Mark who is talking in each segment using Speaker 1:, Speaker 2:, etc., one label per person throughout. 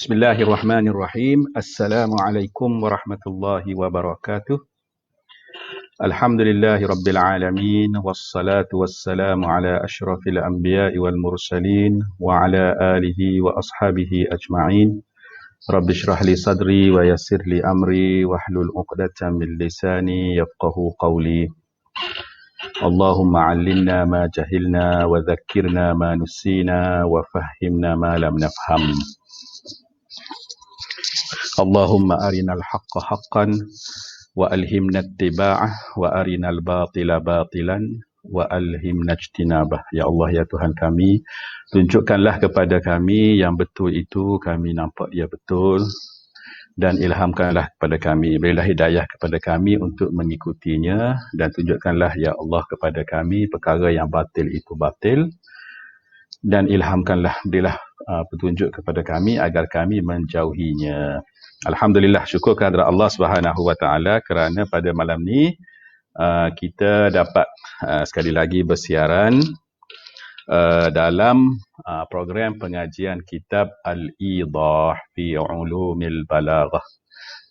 Speaker 1: Bismillahirrahmanirrahim. Assalamualaikum warahmatullahi wabarakatuh. Alhamdulillahi rabbil alamin. Wassalatu wassalamu ala ashrafil anbiya'i wal mursalin. Wa ala alihi wa ashabihi ajma'in. Rabbi shrah li sadri wa yassir li amri. Wahlul uqdatan min lisani yafqahu qawli. Allahumma allimna ma jahilna wa dhakkirna ma nusina wa fahhimna ma lam nafham. Allahumma arinal haqqa haqqan wa alhimna ittiba'ah wa arinal batila batilan wa alhimna ijtinabah. Ya Allah, ya Tuhan kami, tunjukkanlah kepada kami yang betul itu, kami nampak dia betul, dan ilhamkanlah kepada kami, berilah hidayah kepada kami untuk mengikutinya, dan tunjukkanlah ya Allah kepada kami perkara yang batil itu batil, dan ilhamkanlah, berilah petunjuk kepada kami agar kami menjauhinya. Alhamdulillah, syukur kehadrat Allah Subhanahu wa taala kerana pada malam ni kita dapat sekali lagi bersiaran dalam program pengajian kitab Al-Idah fi Ulumil Balaghah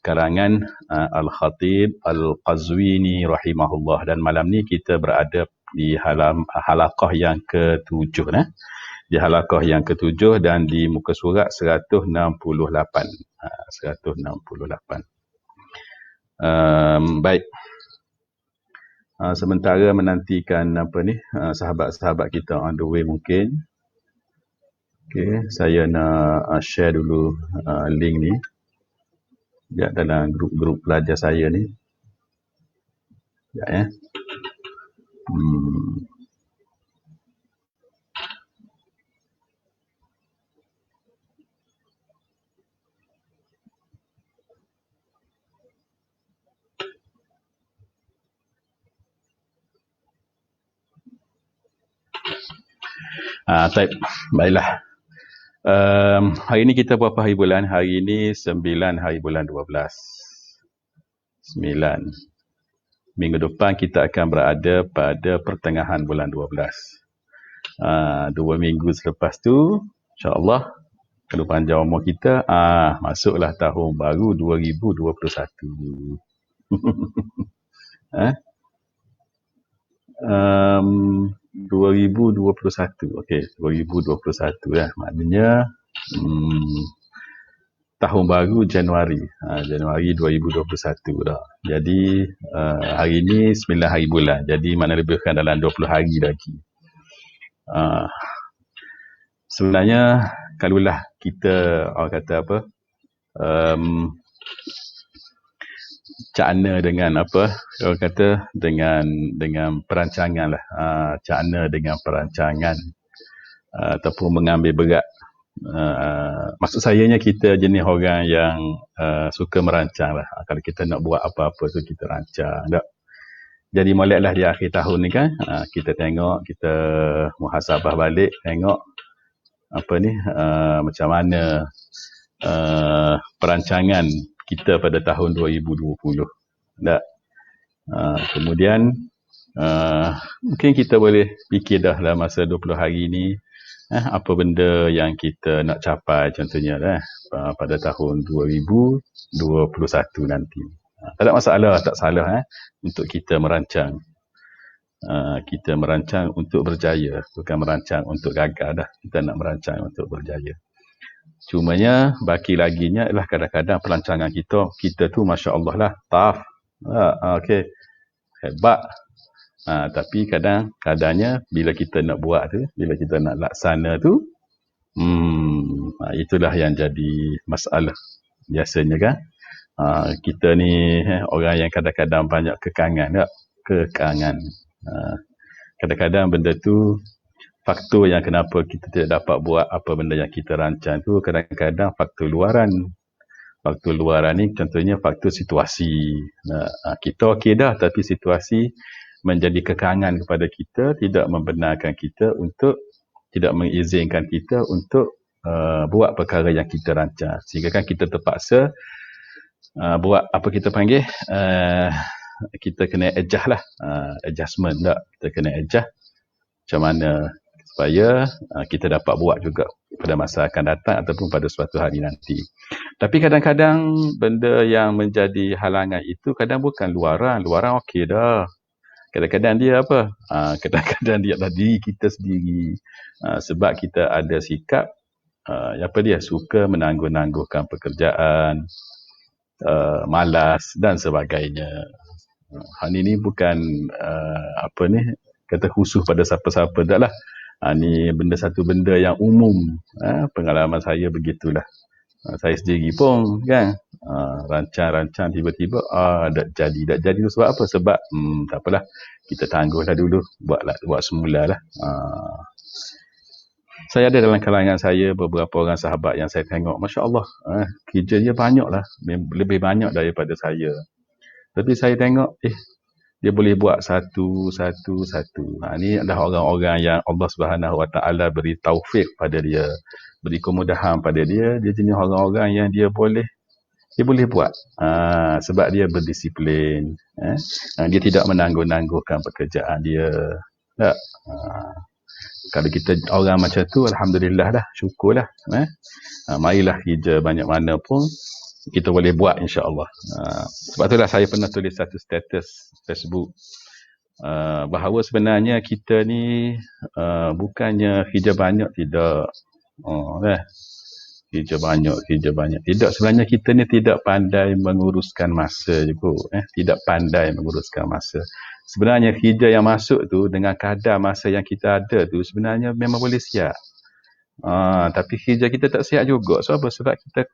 Speaker 1: karangan Al-Khatib Al-Qazwini rahimahullah, dan malam ni kita berada di halaqah yang ke-7 di halaqah yang ke-7 dan di muka surat 168. 168. Baik. Sementara menantikan sahabat-sahabat kita on the way mungkin. Okey, saya nak share dulu link ni. Ya, dalam grup-grup pelajar saya ni. Ya. Baiklah. Hari ini kita berapa hari bulan? Hari ini 9 hari bulan 12. 9. Minggu depan kita akan berada pada pertengahan bulan 12. 2 minggu selepas tu, insya-Allah, kalau panjang umur kita, masuklah tahun baru 2021. 2021. Okey, 2021 ya. Maknanya tahun baru Januari. Januari 2021 dah. Jadi hari ini 9 hari bulan. Jadi mana lebihkan dalam 20 hari lagi. Sebenarnya kalulah kita kata apa? Cakna dengan apa? Orang kata dengan perancangan lah. Cakna dengan perancangan ataupun mengambil berat. Maksud sayanya kita jenis orang yang suka merancang lah. Kalau kita nak buat apa-apa tu kita rancang. Tak? Jadi moleklah di akhir tahun ni kan, kita tengok, kita muhasabah balik, tengok apa ni, macam mana perancangan kita pada tahun 2020. Tak? Kemudian mungkin kita boleh fikir dah dalam masa 20 hari ni apa benda yang kita nak capai contohnya pada tahun 2021 nanti. Tak ada masalah, tak salah untuk kita merancang. Kita merancang untuk berjaya, bukan merancang untuk gagal dah. Kita nak merancang untuk berjaya. Cumanya baki laginya ialah kadang-kadang perancangan kita tu masya-Allah lah tough. Okey. Hebat. Tapi kadang-kadangnya bila kita nak buat tu, bila kita nak laksana tu, itulah yang jadi masalah. Biasanya kan kita ni orang yang kadang-kadang banyak kekangan tak? Kekangan. Kadang-kadang benda tu, faktor yang kenapa kita tidak dapat buat apa benda yang kita rancang tu, kadang-kadang faktor luaran. Faktor luaran ni contohnya faktor situasi. Kita okey dah, tapi situasi menjadi kekangan kepada kita, tidak membenarkan kita untuk, tidak mengizinkan kita untuk buat perkara yang kita rancang. Sehingga kan kita terpaksa buat apa kita panggil, kita kena adjust lah. Adjustment tak? Kita kena adjust. Macam mana supaya kita dapat buat juga pada masa akan datang ataupun pada suatu hari nanti. Tapi kadang-kadang benda yang menjadi halangan itu kadang bukan luaran okey dah. Kadang-kadang dia apa? Kadang-kadang dia adalah diri kita sendiri. Sebab kita ada sikap dia suka menangguh-nangguhkan pekerjaan, malas dan sebagainya. Hal ini bukan kata khusus pada siapa-siapa dah lah. Ni satu benda yang umum. Pengalaman saya begitulah. Saya sendiri pun kan rancang-rancang tiba-tiba tak jadi tu sebab apa? Sebab tak apalah, kita tangguhlah dulu, buat semula lah. Saya ada dalam kalangan saya beberapa orang sahabat yang saya tengok, Masya Allah, kerja dia banyak lah, lebih banyak daripada saya. Tapi saya tengok dia boleh buat satu. Ni adalah orang-orang yang Allah Subhanahu Wa Taala beri taufik pada dia, beri kemudahan pada dia. Dia jenis orang-orang yang dia boleh buat sebab dia berdisiplin. Dia tidak menangguh-nangguhkan pekerjaan dia. Tak? Kalau kita orang macam tu, alhamdulillah dah, syukurlah. Marilah kerja banyak mana pun kita boleh buat, insya-Allah. Sebab itulah saya pernah tulis satu status Facebook bahawa sebenarnya kita ni bukannya kerja banyak, tidak. Kerja banyak. Tidak, sebenarnya kita ni tidak pandai menguruskan masa juga. Tidak pandai menguruskan masa. Sebenarnya kerja yang masuk tu dengan kadar masa yang kita ada tu sebenarnya memang boleh siap. Tapi kerja kita tak siap juga. Sebab kita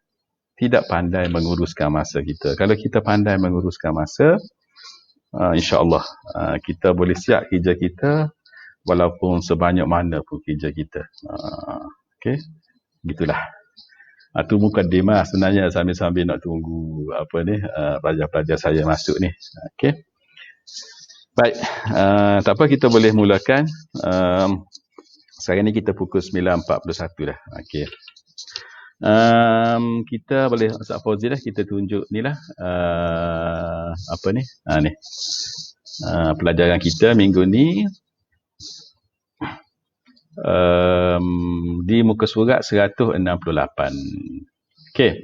Speaker 1: tidak pandai menguruskan masa kita. Kalau kita pandai menguruskan masa, insya-Allah kita boleh siap kerja kita walaupun sebanyak mana pun kerja kita. Okey. Gitulah. Itu mukadimah sebenarnya sambil-sambil nak tunggu pelajar-pelajar saya masuk ni. Okey. Baik, tak apa, kita boleh mulakan. Sekarang ni kita pukul 9.41 dah. Okey. Kita boleh Ustaz Fauzi dah, kita tunjuk ni lah ni pelajaran kita minggu ni di muka surat 168. Okey.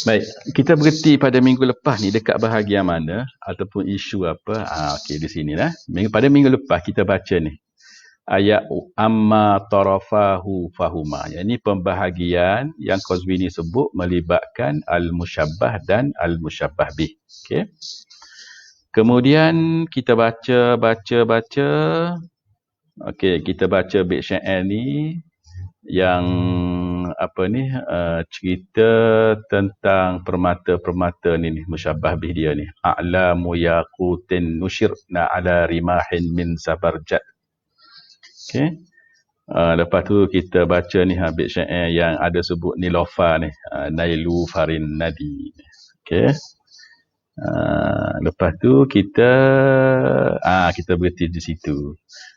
Speaker 1: Baik, kita berhenti pada minggu lepas ni dekat bahagian mana ataupun isu apa. Okey, di sini lah. Pada minggu lepas kita baca ni ayat amma tarafahu fahuma. Ini pembahagian yang Qazwini sebut melibatkan al-musyabbah dan al-musyabbah bih. Okey. Kemudian kita baca. Okey, kita baca bait syair ni yang cerita tentang permata-permata ni musyabbah bih dia ni. A'lamu yaqutin nushirna ala rimahin min zabarjad. Okey. Lepas tu kita baca ni bait syair yang ada sebut Nilofa ni, Nailu Farin Nadi. Okey. Lepas tu kita berhenti di situ.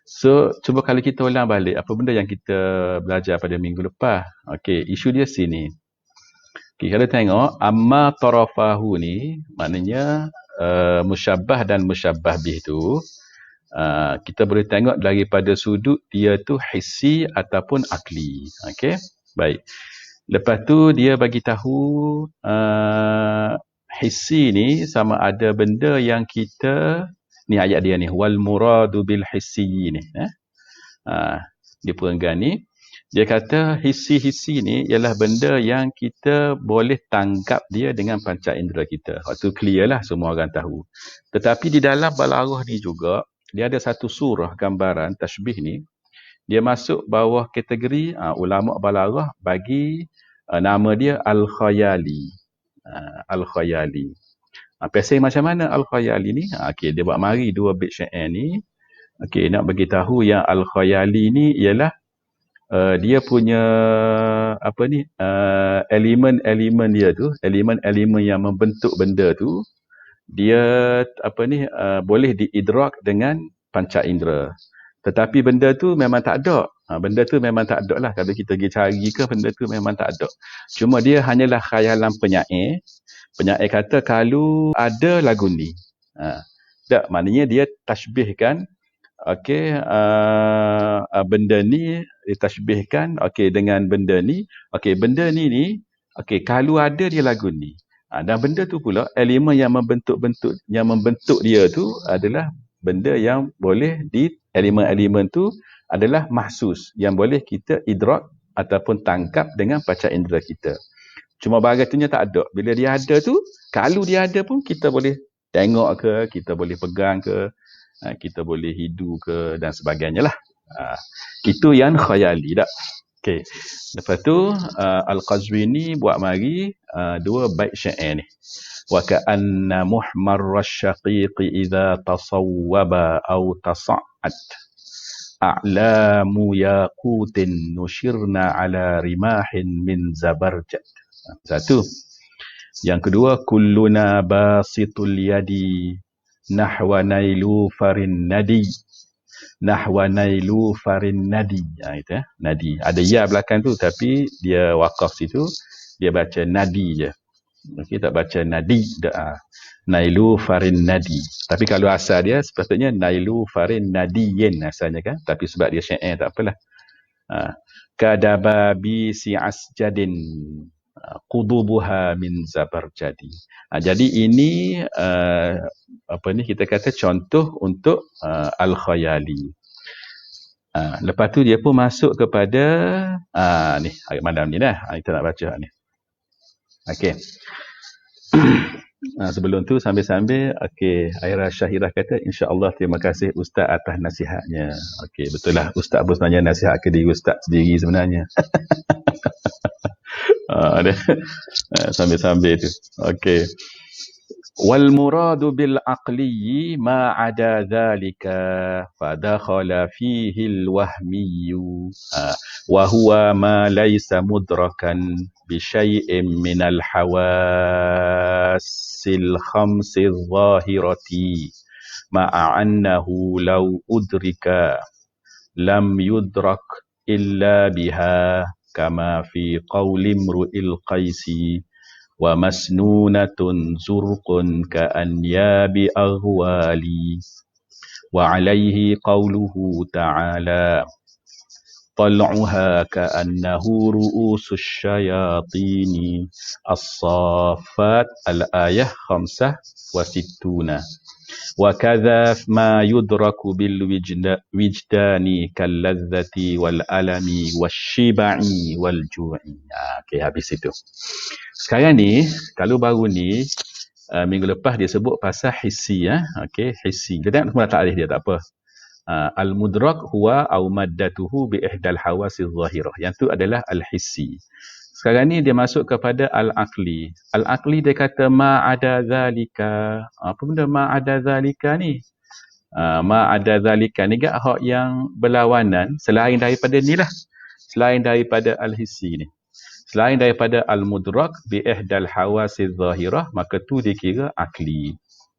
Speaker 1: So, cuba kalau kita ulang balik apa benda yang kita belajar pada minggu lepas. Okey, isu dia sini. Okey, kalau tengok amma tarafahu ni maknanya musyabbah dan musyabbah bih tu kita boleh tengok daripada sudut dia tu hissi ataupun akli. Okey, baik. Lepas tu dia bagi tahu hissi ni sama ada benda yang kita ni ayat dia ni wal muradu bil hissi ni. Dia perenggan ni dia kata hissi ni ialah benda yang kita boleh tangkap dia dengan panca indera kita. Waktu clear lah, semua orang tahu. Tetapi di dalam balaghah ni juga dia ada satu surah gambaran tashbih ni. Dia masuk bawah kategori ulama balaghah bagi nama dia al-khayali. Al-khayali. Pasal macam mana al-khayali ni? Okey, dia buat mari dua bait syair ni. Okey, nak bagi tahu yang al-khayali ni ialah dia punya elemen-elemen dia tu, elemen-elemen yang membentuk benda tu, dia boleh diidrak dengan panca indera. Tetapi benda tu memang tak ada. Benda tu memang tak ada lah. Kalau kita pergi cari ke, benda tu memang tak ada. Cuma dia hanyalah khayalan penyair. Penyair kata kalau ada lagu ni. Tak, maknanya dia tashbihkan okey, benda ni ditashbihkan dengan benda ni. Okey, benda ni okey, kalau ada dia lagu ni. Dan benda tu pula elemen yang membentuk dia tu adalah benda yang boleh elemen-elemen tu adalah mahsus yang boleh kita idrak ataupun tangkap dengan panca indera kita. Cuma bagatunya tak ada. Bila dia ada tu, kalau dia ada pun kita boleh tengok ke, kita boleh pegang ke, kita boleh hidu ke dan sebagainya lah. Itu yang khayali tak? Okey. Lepas tu Al-Qazwini buat mari dua bait syair ni. Wa ka'anna muhmar asy-syaqiq idza tasawwaba aw tasa'at a'lamu yaqutin nushirna ala rimahin min zabarjad. Satu. Yang kedua, kulluna basitul yadi nahwa nailu farin nadi. Nahwa nailu farin nadi. Itu nadi. Ada ya belakang tu tapi dia waqaf situ, dia baca nadi je. Okey, tak baca nadi. Nailu farin nadi. Tapi kalau asal dia sepatutnya nailu farin nadiyin asalnya kan. Tapi sebab dia syair tak apalah. Kadababi si asjadin qudubuha min zabarjadi. Jadi ini kita kata contoh untuk al-khayali. Lepas tu dia pun masuk kepada ni ayat malam ni dah. Kita nak baca ni. Okey. Sebelum tu sambil-sambil Aira Syahirah kata insya-Allah terima kasih Ustaz atas nasihatnya. Okey, betul lah Ustaz pun sebenarnya nasihat ke diri Ustaz sendiri sebenarnya. Sambil-sambil tu. Okey. Wal muradu bil aqli ma ada dhalika fadakhala fihi al wahmi wa huwa ma laysa mudrakan bi syai'in min al hawasil khamsi adh-dhahirati ma'a annahu law udrika lam yudrak illa biha kama fi qawli imru'il qaisi wa masnunatun zurqun ka'anyabi aghwali wa alayhi qawluhu ta'ala tal'uha ka'annahu ru'usus syayatini as-saffat al-ayah 65 wa kadha ma yudraku bil wijdani kal ladzati wal alami wasyibai wal ju'i. Okey, habis itu. Sekarang ni kalau baru ni minggu lepas dia sebut pasal hissi okey, hissi. Kita tengok semua takrif dia tak apa. Al-mudrak huwa au maddatuhu bi ihdal hawasil zahirah. Yang tu adalah al-hissi. Sekarang ni dia masuk kepada al-aqli. Al-aqli dia kata ma ada zalika. Apa benda ma ada zalika ni? Ma ada zalika ni gak hak yang berlawanan selain daripada ni lah. Selain daripada al-hissi ni. Selain daripada al-mudrak bi ihdal hawasil zahirah, maka tu dikira akli.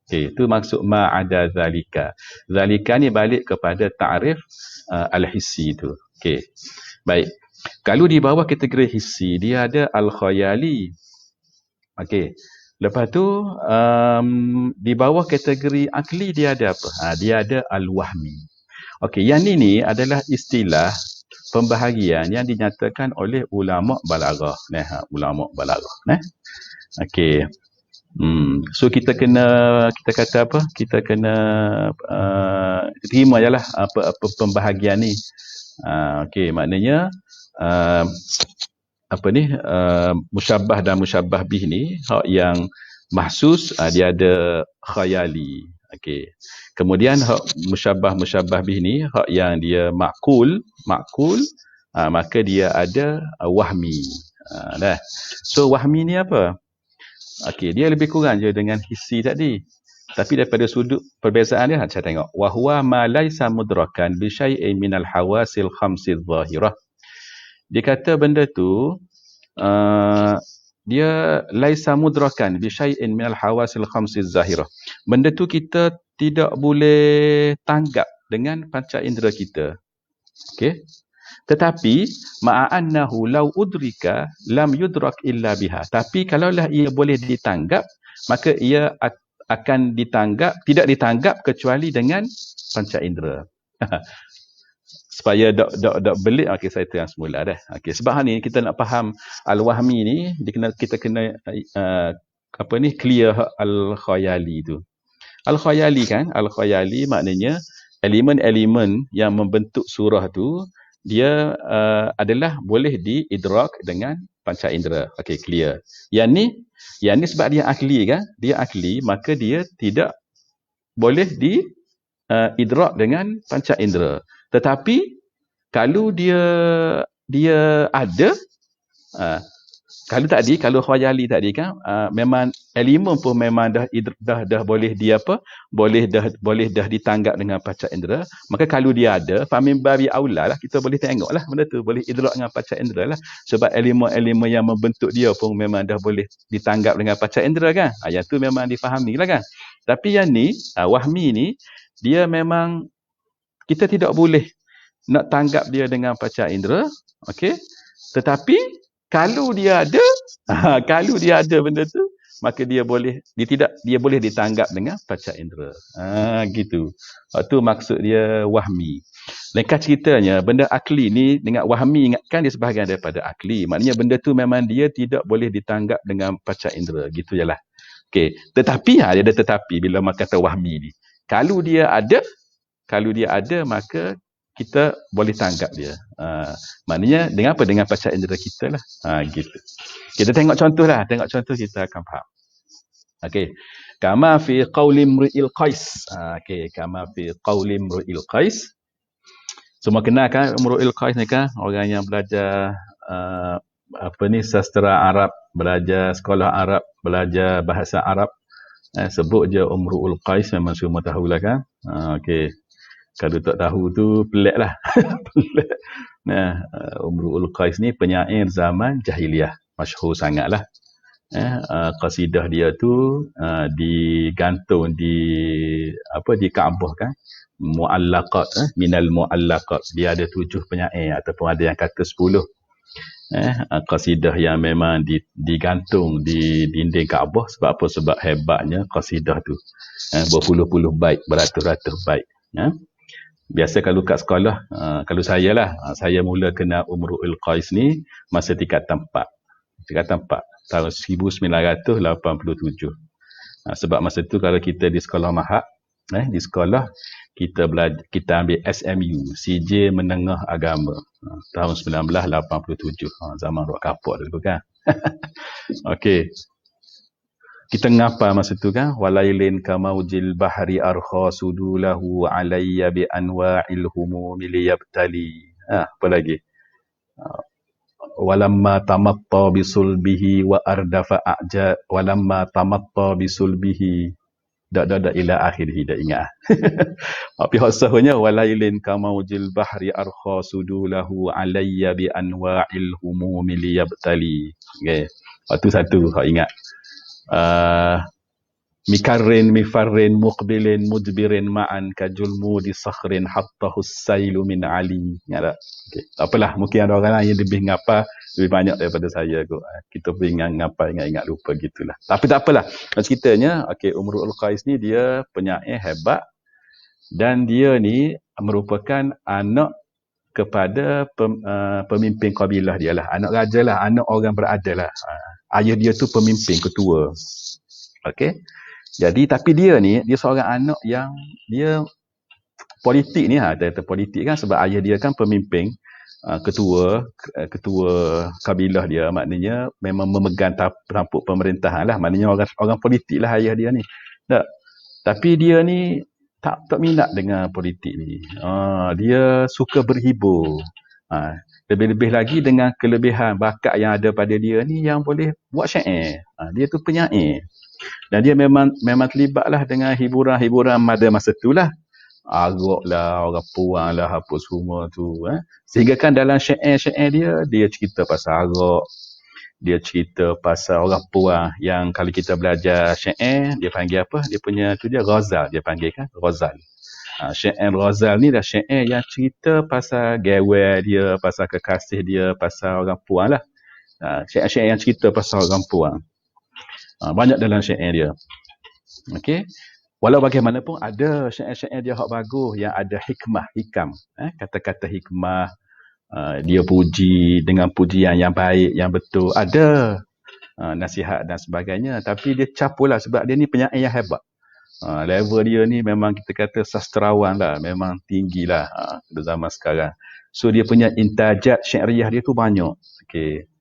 Speaker 1: Okey, itu maksud ma ada zalika. Zalika ni balik kepada ta'rif al-hissi tu. Okey. Baik. Kalau di bawah kategori hissi, dia ada al-khayali. Okey. Lepas tu, di bawah kategori akli, dia ada apa? Dia ada al-wahmi. Okey, yang ni adalah istilah pembahagian yang dinyatakan oleh ulama balaghah. Ulama balaghah. Okey. So kita kata apa? Kita kena terima je lah apa pembahagian ni. Okey, maknanya musyabbah dan musyabbah bih ni hak yang mahsus dia ada khayali. Okey. Kemudian hak musyabbah bih ni hak yang dia ma'qul, maka dia ada wahmi. Dah. So wahmi ni apa? Okey, dia lebih kurang je dengan hissi tadi. Tapi daripada sudut perbezaan dia saya tengok wa huwa ma laisa mudrakan bi syai'in minal hawasil khamsi adh-dhahirah. Dia kata benda tu dia laisa mudrakan bi syai'in minal hawasil khamsi adh-dhahirah. Benda tu kita tidak boleh tanggap dengan panca indera kita. Okey. Tetapi ma'annahu law udrika lam yudrak illa biha. Tapi kalaulah ia boleh ditanggap, maka ia akan tidak ditanggap kecuali dengan panca indera. Supaya dok belik, okey saya terang semula dah. Okey, sebab hal ni kita nak faham al-wahmi ni kita kena clear al-khayali tu. Al-khayali kan, al-khayali maknanya elemen-elemen yang membentuk surah tu dia adalah boleh diidrak dengan panca indera. Okey, clear. Yang ni sebab dia akli kan, dia akli, maka dia tidak boleh idrak dengan panca indera. Tetapi kalau dia ada, kalau khayali tadi kan, memang elemen pun memang dah boleh boleh ditanggap dengan panca indera, maka kalau dia ada, famin babi aula lah, kita boleh tengok lah benda tu, boleh idrak dengan panca indera lah, sebab elemen-elemen yang membentuk dia pun memang dah boleh ditanggap dengan panca indera kan. Yang tu memang difahami lah kan. Tapi yang ni, wahmi ni, dia memang kita tidak boleh nak tanggap dia dengan panca indera, okey. Tetapi kalau dia ada benda tu, maka dia boleh ditanggap dengan panca indera. Gitu. Itu maksud dia wahmi. Lengkap ceritanya, benda akli ni dengan wahmi ingatkan dia sebahagian daripada akli. Maknanya benda tu memang dia tidak boleh ditanggap dengan panca indera. Gitu je lah. Okey. Tetapi dia ada tetapi bila kata wahmi ni. Kalau dia ada, maka kita boleh tanggap dia. Maknanya dengan apa? Dengan panca indera kita lah. Gitu. Kita tengok contoh lah. Tengok contoh kita akan faham. Okey. Kama fi qawli imri'il qais. Okey. Kama fi qawli imri'il qais. Semua kenal kan Imru'il Qais ni kan? Orang yang belajar sastra Arab, belajar sekolah Arab, belajar bahasa Arab. Sebut je Imru'il Qais, memang semua tahulah kan? Okey. Kalau tak tahu tu pelik lah. Pelik. Nah, Imru'il Qais ni penyair zaman jahiliyah, masyhur sangatlah. Qasidah dia tu digantung di Kaabah kan, muallaqat, minal muallaqat. Dia ada 7 penyair ataupun ada yang kata 10. Qasidah yang memang digantung di dinding Kaabah. Sebab apa? Sebab hebatnya qasidah tu. Berpuluh-puluh bait, beratus-ratus bait. Biasa kalau kat sekolah, kalau saya lah, saya mula kenal Imru'il Qais ni masa tingkatan 4. Tahun 1987. Sebab masa tu kalau kita di sekolah Mahad, di sekolah kita ambil SMU, CJ Menengah Agama, tahun 1987. Zaman Rok Kapok dulu kan. Okey. Kita ngapa masa tu kan, walailin kamaujil bahri arkha sudulahu alayya bi anwa'il humumi liyabtali. Apa lagi? Walamma tamatta bisulbihi wa ardafa a'ja, walamma tamatta bisulbihi ila akhirih, dah ingat. Tapi hasahnya walailin kamaujil bahri arkha sudulahu alayya bi anwa'il humumi liyabtali. Okey. Waktu satu hak ingat. Mikarrin mifarrin muqbilin mudbirin ma'an kajulmudi sakhrin hattahu sailu min ali. Ingat tak? Okay. Tak apalah, mungkin ada orang lain yang lebih banyak daripada saya kot. Kita pun ingat lupa gitulah. Tapi tak apalah. Ceritanya, Imru'il Qais ni dia penyair hebat dan dia ni merupakan anak kepada pemimpin kabilah dia lah. Anak raja lah, anak orang beradal lah. Ayah dia tu pemimpin ketua. Okey. Jadi tapi dia seorang anak yang dia politik ni, politik kan, sebab ayah dia kan pemimpin, ketua kabilah dia, maknanya memang memegang tampuk pemerintahan lah, maknanya orang politik lah ayah dia ni. Tak. Tapi dia ni tak minat dengan politik ni. Dia suka berhibur. Lebih-lebih lagi dengan kelebihan bakat yang ada pada dia ni yang boleh buat syair. Dia tu penyair. Dan dia memang terlibatlah dengan hiburan-hiburan pada masa itulah. Arak lah, orang puang lah, apa semua tu. Sehingga kan dalam syair-syair dia cerita pasal arak. Dia cerita pasal orang puang yang kalau kita belajar syair, dia panggil apa? Dia punya tu dia Ghazal, dia panggil kan? Ghazal. Syair Ghazal ni dah syair yang cerita pasal gewel dia, pasal kekasih dia, pasal orang puang lah. Syair-syair yang cerita pasal orang puang. Banyak dalam syair dia. Okey. Walau bagaimanapun ada syair-syair dia hak bagus yang ada hikam. Kata-kata hikmah, dia puji dengan pujian yang baik, yang betul. Ada nasihat dan sebagainya. Tapi dia capulah sebab dia ni penyair yang hebat. Level dia ni memang kita kata sastrawan lah. Memang tinggi lah pada zaman sekarang. So dia punya intajat syairiyah dia tu banyak. Okay.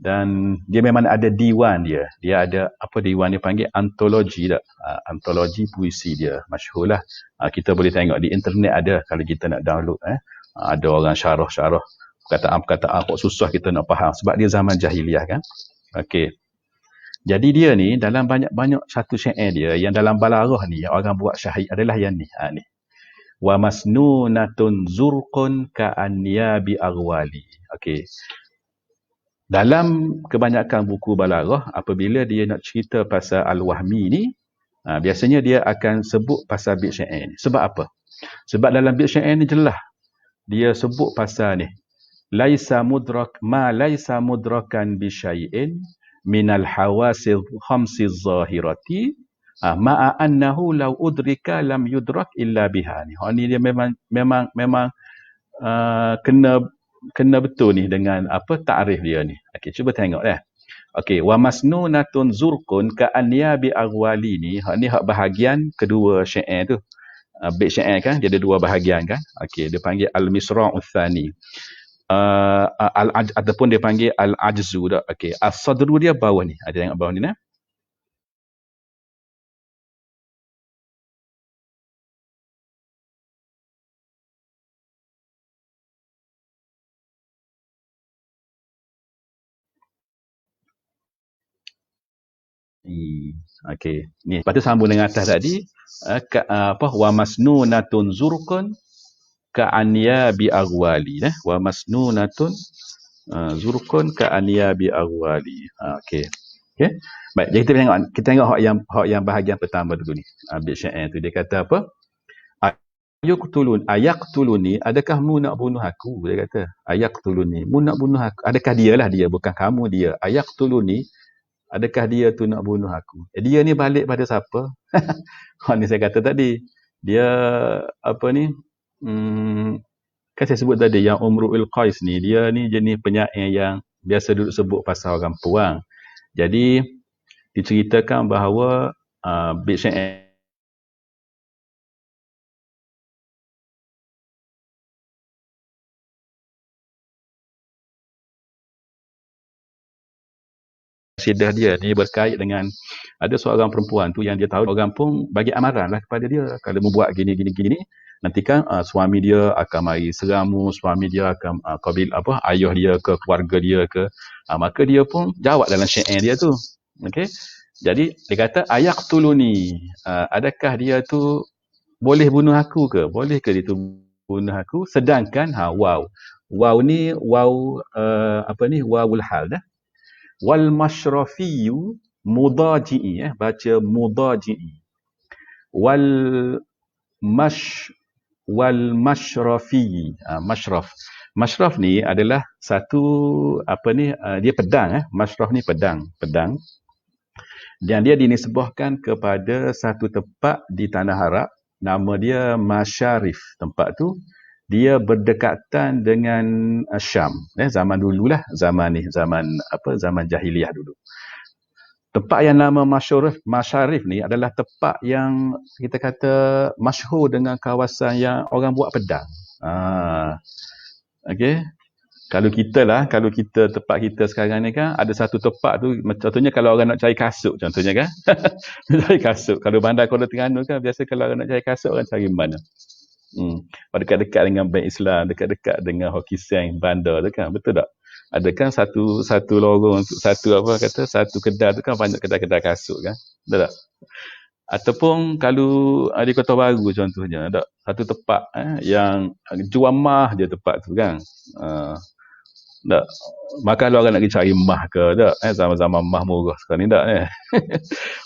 Speaker 1: Dan dia memang ada diwan dia. Dia ada apa diwan dia panggil antologi tak? Antologi puisi dia. Masyhur lah. Kita boleh tengok di internet ada kalau kita nak download. Ada orang syarah-syarah. Perkataan-perkataan kok susah kita nak faham. Sebab dia zaman jahiliah kan. Okey. Jadi dia ni dalam banyak-banyak satu syair dia yang dalam balarah ni yang orang buat syahid adalah yang ni. Ni. Wa masnunatun zurqun ka'anyabi arwali. Okey. Dalam kebanyakan buku balarah, apabila dia nak cerita pasal Al-Wahmi ni, biasanya dia akan sebut pasal bait syair ni. Sebab apa? Sebab dalam bait syair ni jelas. Dia sebut pasal ni. Laisa mudrakan bi syai'in minal hawasil khamsiz zahirati ma'a annahu law udrika lam yudrak illa biha. Ni dia memang kena betul ni dengan apa takrif dia ni. Okey, cuba tengok dah. Okey, wa masnunatun zurqun ka'anniya bi aghwali ni hak bahagian kedua syair tu. Bait syair kan dia ada dua bahagian kan. Okey, dia panggil al-misra'ul tsani. Ataupun dia panggil al-ajzu dah. Okey, as-sadru dia bawah ni. Ada tengok bawah ni nah. Okey. Ni, lepas tu sambung dengan atas tadi wa masnunatun zurqun ka'aniya bi aghwali wa masnunatun zurqun ka'aniya bi aghwali. Okey. Okey. Baik, jadi kita tengok hak yang bahagian pertama dulu ni. Bait syair tu dia kata apa? Ayaqtuluni, adakah mu nak bunuh aku? Dia kata, ayaqtuluni, mu nak bunuh aku. Adakah dia, bukan kamu dia. Ayaqtuluni, adakah dia tu nak bunuh aku? Dia ni balik pada siapa? Ni saya kata tadi. Dia apa ni? Kan saya sebut tadi yang Umru'il Qais ni, dia ni jenis penyair yang biasa duduk sebut pasal orang puang. Jadi diceritakan bahawa bait syair kasidah dia ni berkait dengan ada seorang perempuan tu yang dia tahu orang pun bagi amaran lah kepada dia kalau membuat gini nanti kan suami dia akan mari seramu, suami dia akan ayah dia ke keluarga dia ke maka dia pun jawab dalam syair dia tu. Okey, jadi dia kata ayaqtuluni, adakah dia tu boleh bunuh aku ke, boleh ke dia tu bunuh aku, sedangkan waw ni wawul hal dah. Wal mashrafiyyu mudaji'i, baca mudaji'i. Wal mashrafiyyi, mashraf ni adalah satu dia pedang, mashraf ni pedang dan dia dinisbahkan kepada satu tempat di tanah Arab, nama dia Masyarif. Tempat tu dia berdekatan dengan Syam. Zaman dululah, zaman jahiliah dulu. Tempat yang nama Masyarif ni adalah tempat yang kita kata masyhur dengan kawasan yang orang buat pedang. Okey. Kalau kita tempat kita sekarang ni kan ada satu tempat tu, contohnya kalau orang nak cari kasut contohnya kan. Cari kasut. Kalau bandar Kuala Terengganu kan biasa kalau orang nak cari kasut orang cari mana? Dekat-dekat dengan Bank Islam, dekat-dekat dengan Hoki Seng bandar tu kan, betul tak? Ada kan satu lorong, satu kedai tu kan banyak kedai-kedai kasut kan, betul tak? Ataupun kalau di Kota Baru contohnya, ada satu tempat yang jual mah je tempat tu kan. Tak. Maka kalau orang nak pergi cari mah ke tak, zaman-zaman mah murah sekarang ni tak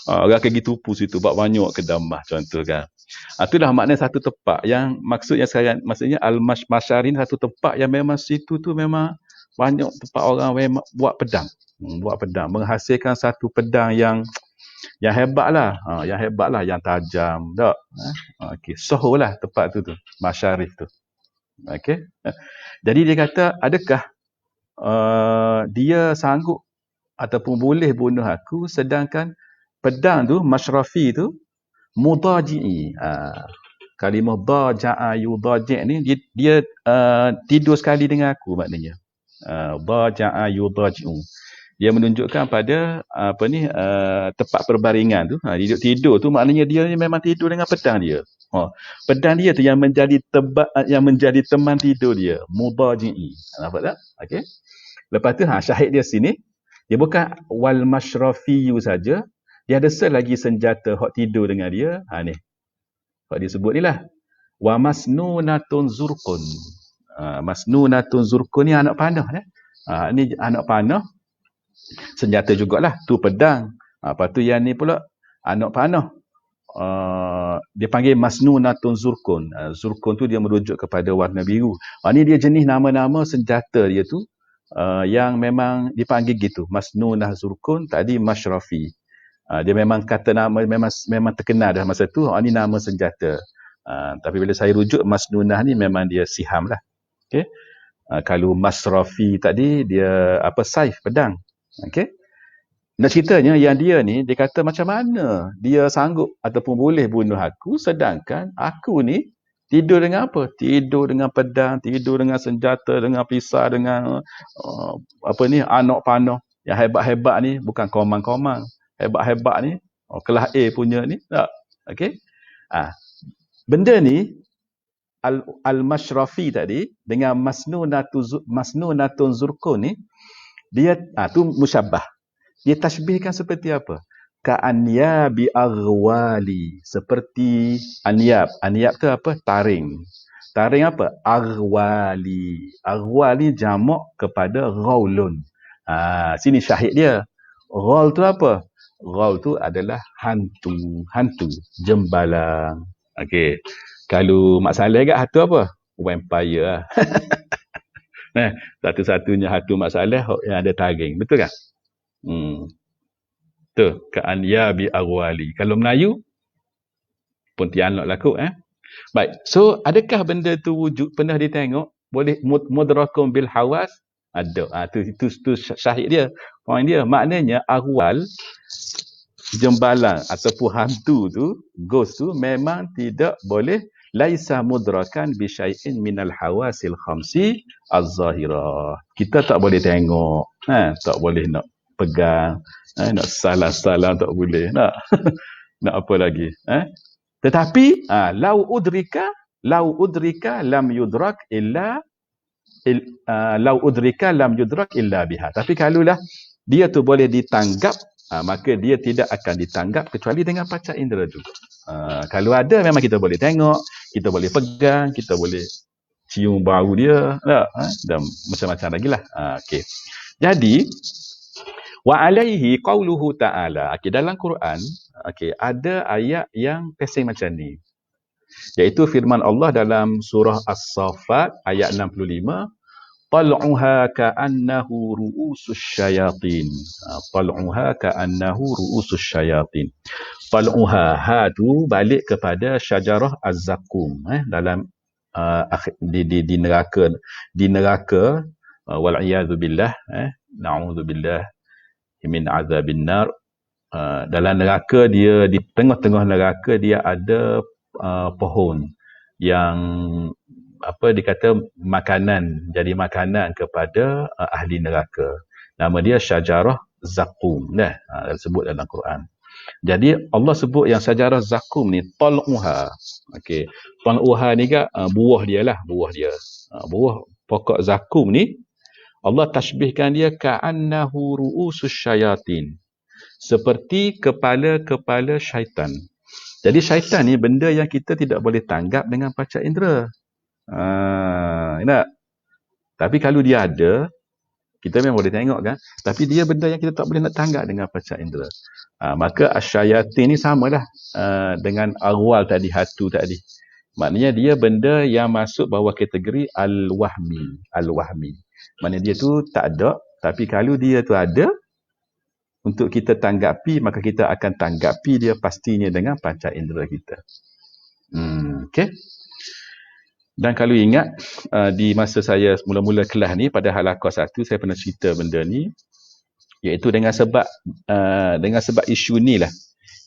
Speaker 1: orang akan pergi tupu situ, buat banyak kedai mah contoh kan. Itulah maknanya satu tempat yang maksudnya Al-Masyari ni satu tempat yang memang situ tu memang banyak tempat orang memang buat pedang, menghasilkan satu pedang yang Yang hebatlah, yang tajam, tak? Okey, Soho lah tempat tu. Masyarif tu. Okey. Jadi dia kata, adakah dia sanggup ataupun boleh bunuh aku sedangkan pedang tu, Masyrafi tu, mudaji'i. Kalimah daja'a yudaji' ni dia tidur sekali dengan aku maknanya. Daja'a yudaji'u. Dia menunjukkan pada tempat perbaringan tu. Tidur tu maknanya dia ni memang tidur dengan pedang dia. Pedang dia tu yang menjadi teman tidur dia. Mudaji'i. Nampak tak? Okey. Lepas tu syahid dia sini, dia bukan wal masyrafiyu saja, dia ada lagi senjata hak tidur dengan dia. Ni. Hak dia sebut ni lah. Wa masnunatun zurqun. Masnunatun zurqun ni anak panah. Ni anak panah. Senjata jugalah. Tu pedang. Lepas tu yang ni pula anak panah. Dia panggil masnunatun zurqun. Zurqun tu dia merujuk kepada warna biru. Ni dia jenis nama-nama senjata dia tu. Yang memang dipanggil gitu. Masnunah zurqun, tadi Masyrafi. Dia memang kata nama, memang terkenal dah masa tu. Ni nama senjata. Tapi bila saya rujuk Masnunah ni memang dia siham lah. Okay? Kalau Masyrafi tadi dia saif, pedang. Okay? Nak ceritanya yang dia ni, dia kata macam mana dia sanggup ataupun boleh bunuh aku sedangkan aku ni tidur dengan apa? Tidur dengan pedang, tidur dengan senjata, dengan pisau, dengan anak panah. Yang hebat-hebat ni bukan komang-komang. Hebat-hebat ni, kelas A punya ni. Tak? Okay? Benda ni, Al-Masyrafi tadi, dengan Masnunatun Zurqun ni, dia, tu musyabbah. Dia tashbihkan seperti apa? Ka'anyabi aghwali. Seperti anyab. Anyab tu apa? Taring. Taring apa? Aghwali. Aghwali jamak kepada ghaulun. Sini syahid dia. Ghaul tu apa? Ghaul tu adalah hantu. Hantu. Jembalang. Okey. Kalau Mak Saleh kat hantu apa? Vampire lah. Satu-satunya hantu Mak Saleh yang ada taring. Betul kan? Tu, ka'anyabi aghwali. Kalau Melayu, Pontianak lah kot. Baik, so adakah benda tu wujud, pernah ditengok? Boleh mudrakum bil hawas? Ada. Tu syahid dia. Point dia, maknanya aghwal, jembalang ataupun hantu tu, ghost tu memang tidak boleh laisa mudrakan bi syai'in minal hawasil khamsi az-zahirah. Kita tak boleh tengok, tak boleh nak pegang, nak salah-salah tak boleh, nak apa lagi, tetapi lau udrika lam yudrak illa lau udrika lam yudrak illa biha. Tapi kalaulah dia tu boleh ditanggap, maka dia tidak akan ditanggap kecuali dengan panca indera juga. Kalau ada memang kita boleh tengok, kita boleh pegang, kita boleh cium bau dia, dan macam-macam lagi lah. Okay. Jadi wa alaihi qauluhu ta'ala. Dalam Quran, ada ayat yang pesing macam ni. Iaitu firman Allah dalam surah As-Saffat ayat 65, tal'uha ka'annahu ru'usus syayatin. Tal'uha ka'annahu ru'usus syayatin. Tal'uha, tu balik kepada syajarah az-zakum, dalam di neraka, wal'iyadzu billah, na'udzu billah min azabin nar. Dalam neraka, dia di tengah-tengah neraka dia ada pohon yang dikata makanan, jadi makanan kepada ahli neraka. Nama dia syajarah zakum, disebut dalam Quran. Jadi Allah sebut yang syajarah zakum ni tal'uha. Okey, tal'uha ni kan buah dia lah, buah dia. Buah pokok zakum ni Allah tashbihkan dia ka'annahu ru'usus syayatin. Seperti kepala-kepala syaitan. Jadi syaitan ni benda yang kita tidak boleh tanggap dengan panca indera. Tapi kalau dia ada, kita memang boleh tengok kan. Tapi dia benda yang kita tak boleh nak tanggap dengan panca indera. Maka asyayatin ni samalah dengan arwal tadi, hatu tadi. Maknanya dia benda yang masuk bawah kategori al-wahmi. Al-wahmi. Maknanya dia tu tak ada, tapi kalau dia tu ada, untuk kita tanggapi, maka kita akan tanggapi dia pastinya dengan panca indera kita. Okey. Dan kalau ingat, di masa saya mula-mula kelas ni, pada halaqah 1, saya pernah cerita benda ni, iaitu dengan sebab isu ni lah.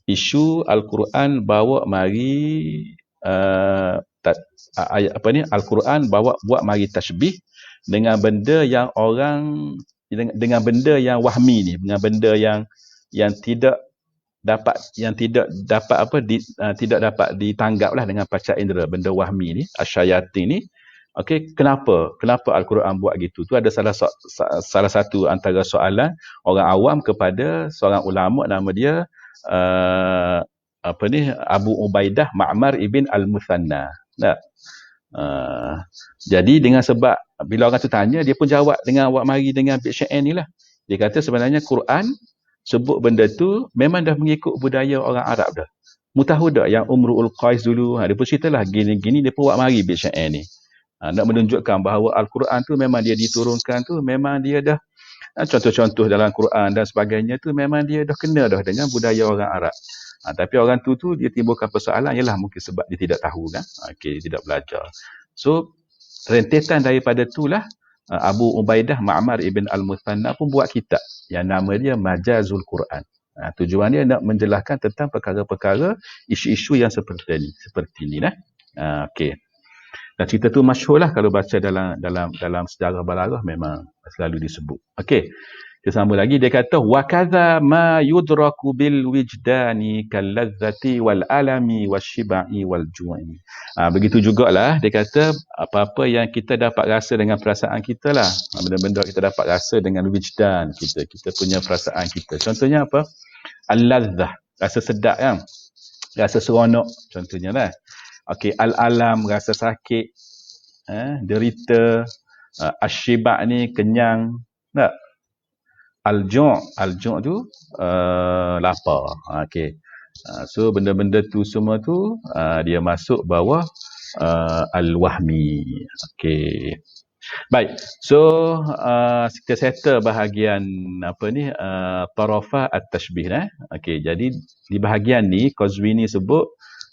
Speaker 1: Isu Al-Quran bawa mari Al-Quran bawa buat mari tasbih dengan benda yang dengan benda yang wahmi ni, dengan benda yang tidak dapat tidak dapat ditanggaplah dengan panca indera, benda wahmi ni, asyayatin ni. Okey, kenapa Al-Quran buat gitu? Tu ada salah satu antara soalan orang awam kepada seorang ulama, nama dia Abu Ubaidah Ma'mar ibn Al-Muthanna. Jadi dengan sebab bila orang tu tanya, dia pun jawab dengan awak mari dengan bait syair ni lah. Dia kata sebenarnya Quran sebut benda tu memang dah mengikut budaya orang Arab dah. Mu tahu tak yang Umru'ul Qais dulu, dia pun ceritalah gini-gini, dia pun buat mari bait syair ni. Nak menunjukkan bahawa Al-Quran tu memang dia diturunkan tu, memang dia dah contoh-contoh dalam Quran dan sebagainya tu memang dia dah kena dah dengan budaya orang Arab. Tapi orang tu dia timbulkan persoalan, ialah mungkin sebab dia tidak tahu kan. Okey, dia tidak belajar. So, rentetan daripada itulah Abu Ubaidah Ma'mar ibn Al-Muthanna pun buat kitab yang nama dia Majazul Quran. Tujuan dia nak menjelaskan tentang perkara-perkara, isu-isu yang seperti ni lah. Okey. Dan cerita tu masyhur lah, kalau baca dalam sejarah balaghah memang selalu disebut. Okey. Kita sambung lagi, dia kata wa kadza ma yudraku bil wijdani kal ladzati wal alami wasyibai wal ju'i. Begitu jugalah dia kata apa-apa yang kita dapat rasa dengan perasaan kita lah. Benda-benda kita dapat rasa dengan wijdan kita punya perasaan kita. Contohnya apa? Al-ladzah, rasa sedap kan? Rasa seronok contohnya lah. Okey, al-alam, rasa sakit, derita, asyiba ni kenyang, tak? Al-ju' tu lapar. Okey. So benda-benda tu semua tu dia masuk bawah al-wahmi. Okey. Baik. So kita settle bahagian tarafah at-tashbih Okey, jadi di bahagian ni Qazwini sebut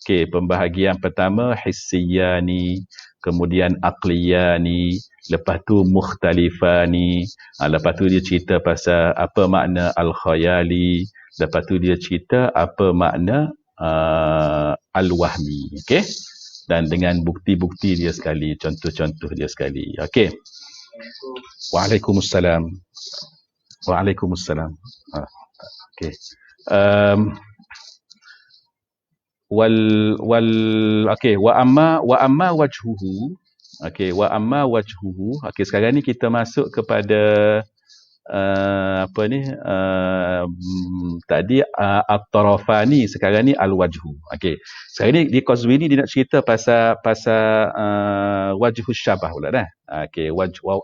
Speaker 1: pembahagian pertama hissiyani, kemudian aqliyani, lepas tu mukhtalifani, lepas tu dia cerita pasal apa makna al-khayali, lepas tu dia cerita apa makna al-wahmi. Okey, dan dengan bukti-bukti dia sekali, contoh-contoh dia sekali. Okey. Waalaikumsalam. Okey. Wa amma wajhuhu. Okey, wa amma wajhuhu. Okey, sekarang ni kita masuk kepada tadi at-tarafani, sekarang ni al-wajhu. Okey. Sekarang ni di Qazwini dia nak cerita pasal wajhus syabah pula dah. Okey,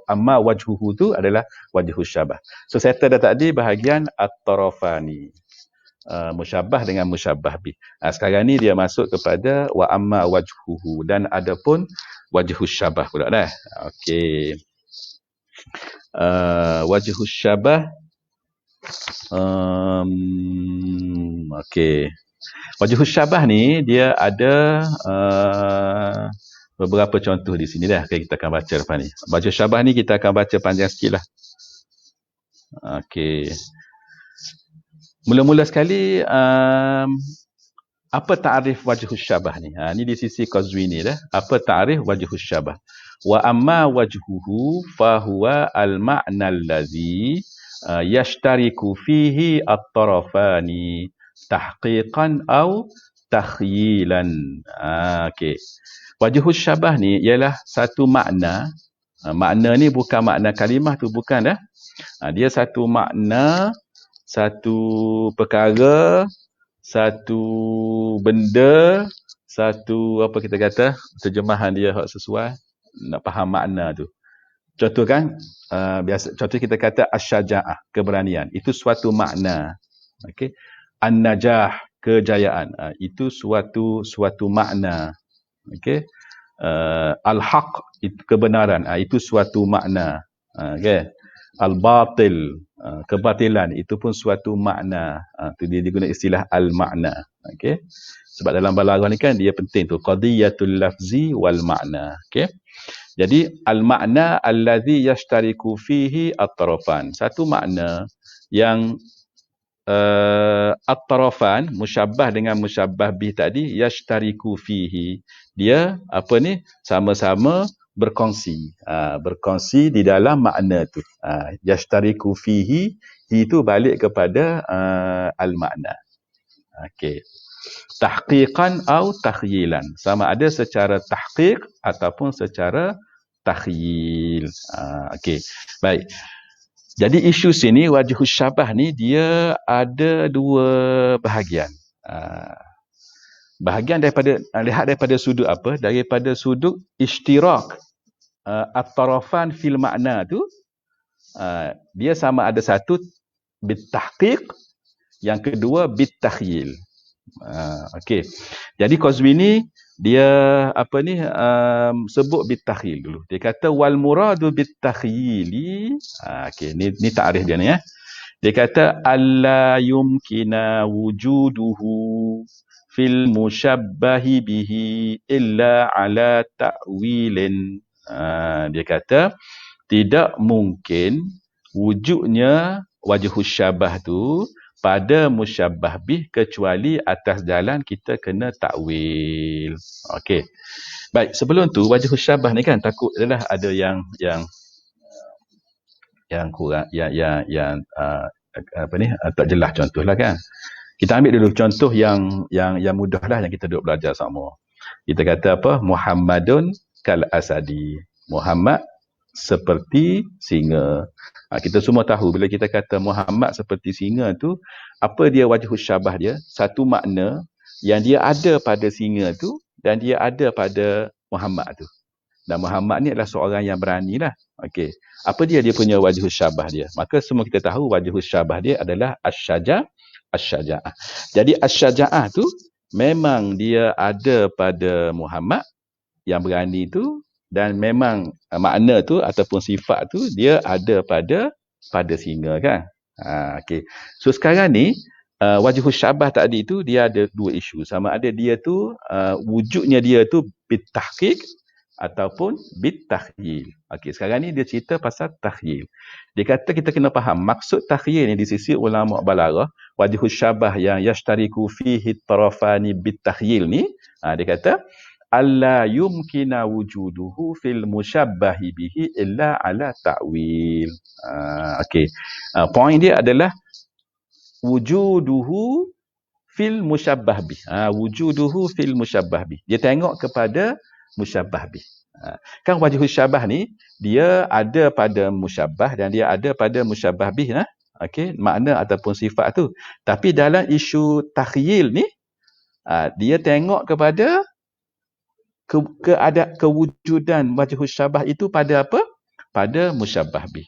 Speaker 1: amma wajhuhu tu adalah wajhus syabah. So settle dah tadi bahagian at-tarafani. Musyabbah dengan musyabbah bih. Sekarang ni dia masuk kepada wa amma wajhuhu, dan adapun wajhus syabah pula dah. Okey. Wajhus syabah. Okey. Wajhus syabah ni dia ada beberapa contoh di sini dah. Okay, kita akan baca lepas ni. Wajhus syabah ni kita akan baca panjang sikit lah. Okey. Mula-mula sekali, apa ta'rif wajhus syabah ni? Ni di sisi Qazwini dah. Apa ta'rif wajhus syabah? Wa amma wajhuhu fahuwa al-ma'na allazi yashtariku fihi at-tarafani tahqiqan aw takhyilan. Okey. Wajhus syabah ni ialah satu makna. Makna ni bukan makna kalimah tu, bukan dah. Dia satu makna, satu perkara, satu benda, satu apa kita kata, terjemahan dia hak sesuai, nak faham makna tu. Contoh kan, contoh kita kata asyaja'ah, keberanian, itu suatu makna. Okey. An-najah, kejayaan, itu suatu makna. Okey. Al-haq, itu kebenaran, itu suatu makna. Okey. Al-batil, kebatilan, itu pun suatu makna. Tu dia guna istilah al-makna. Okey. Sebab dalam balaghah ni kan dia penting tu, qadiyatul lafzi wal makna. Okey. Jadi al-makna allazi yashtariku fihi at-tarafan. Satu makna yang at-tarafan, musyabbah dengan musyabbah bih tadi, yashtariku fihi. Dia apa ni? Sama-sama berkongsi. Berkongsi di dalam makna tu. Yashtariku fihi, itu balik kepada al-makna. Okey. Tahqiqan atau takhyilan. Sama ada secara tahqiq ataupun secara takhyil. Okey. Baik. Jadi isu sini wajhus syabah ni dia ada dua bahagian. Bahagian daripada lihat daripada sudut apa? Daripada sudut ishtirak at-tarafan fil makna tu, dia sama ada satu bitahqiq, yang kedua bitakhyil. Okey. Jadi Qazwini dia apa ni sebut bitakhyil dulu. Dia kata wal muradu bitakhyili. Okey, ni takrif dia ni ya. Dia kata alla yumkina wujuduhu fil musyabbahi bihi illa ala ta'wilin. Dia kata tidak mungkin wujudnya wajhus syabah tu pada musyabbah bih kecuali atas jalan kita kena takwil. Okey. Baik, sebelum tu wajhus syabah ni kan takut adalah ada yang kurang yang apa ni tak jelas contohlah kan. Kita ambil dulu contoh yang mudahlah yang kita duk belajar sama. Kita kata apa? Muhammadun kal asadi. Muhammad seperti singa. Kita semua tahu bila kita kata Muhammad seperti singa tu, apa dia wajhus syabah dia? Satu makna yang dia ada pada singa tu dan dia ada pada Muhammad tu. Dan Muhammad ni adalah seorang yang berani lah. Okey. Apa dia punya wajhus syabah dia? Maka semua kita tahu wajhus syabah dia adalah asy-syaja'ah. Jadi asy-syaja'ah tu memang dia ada pada Muhammad yang berani tu, dan memang makna tu ataupun sifat tu dia ada pada singa kan. Okey. So sekarang ni wajhus syabah tadi tu dia ada dua isu. Sama ada dia tu wujudnya dia tu bitahqiq ataupun bitakhyil. Okey, sekarang ni dia cerita pasal takhyil. Dia kata kita kena faham maksud takhyil ni di sisi ulama balaghah, wajhus syabah yang yashtariku fihi tarafani bitakhyil ni, dia kata alla yumkina wujuduhu fil musyabbahi bihi illa ala ta'wil. Okey. Point dia adalah wujuduhu fil musyabbah bih. Wujuduhu fil musyabbah bih. Dia tengok kepada musyabbah bih. Kan wajhus syabah ni dia ada pada musyabbah dan dia ada pada musyabbah bih lah. Okey, makna ataupun sifat tu. Tapi dalam isu takhyil ni dia tengok kepada kewujudan wajhus syabah itu pada apa? Pada musyabbah bih.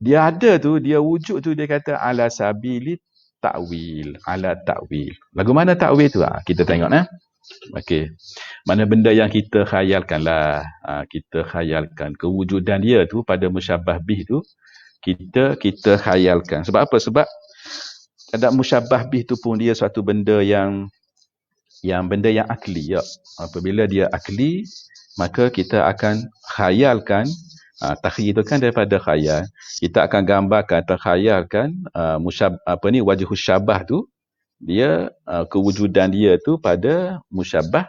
Speaker 1: Dia ada tu, dia wujud tu, dia kata ala sabili ta'wil, ala ta'wil. Lagu mana ta'wil tu? Kita tengok Okey. Mana benda yang kita khayalkan lah. Kita khayalkan kewujudan dia tu pada musyabbah bih tu, kita khayalkan. Sebab apa? Sebab ada musyabbah bih tu pun dia suatu benda yang benda yang akli ya. Apabila dia akli, maka kita akan khayalkan, takhyil itu kan daripada khayal. Kita akan gambarkan, terkhayalkan wajhus syabah tu, dia kewujudan dia tu pada musyabbah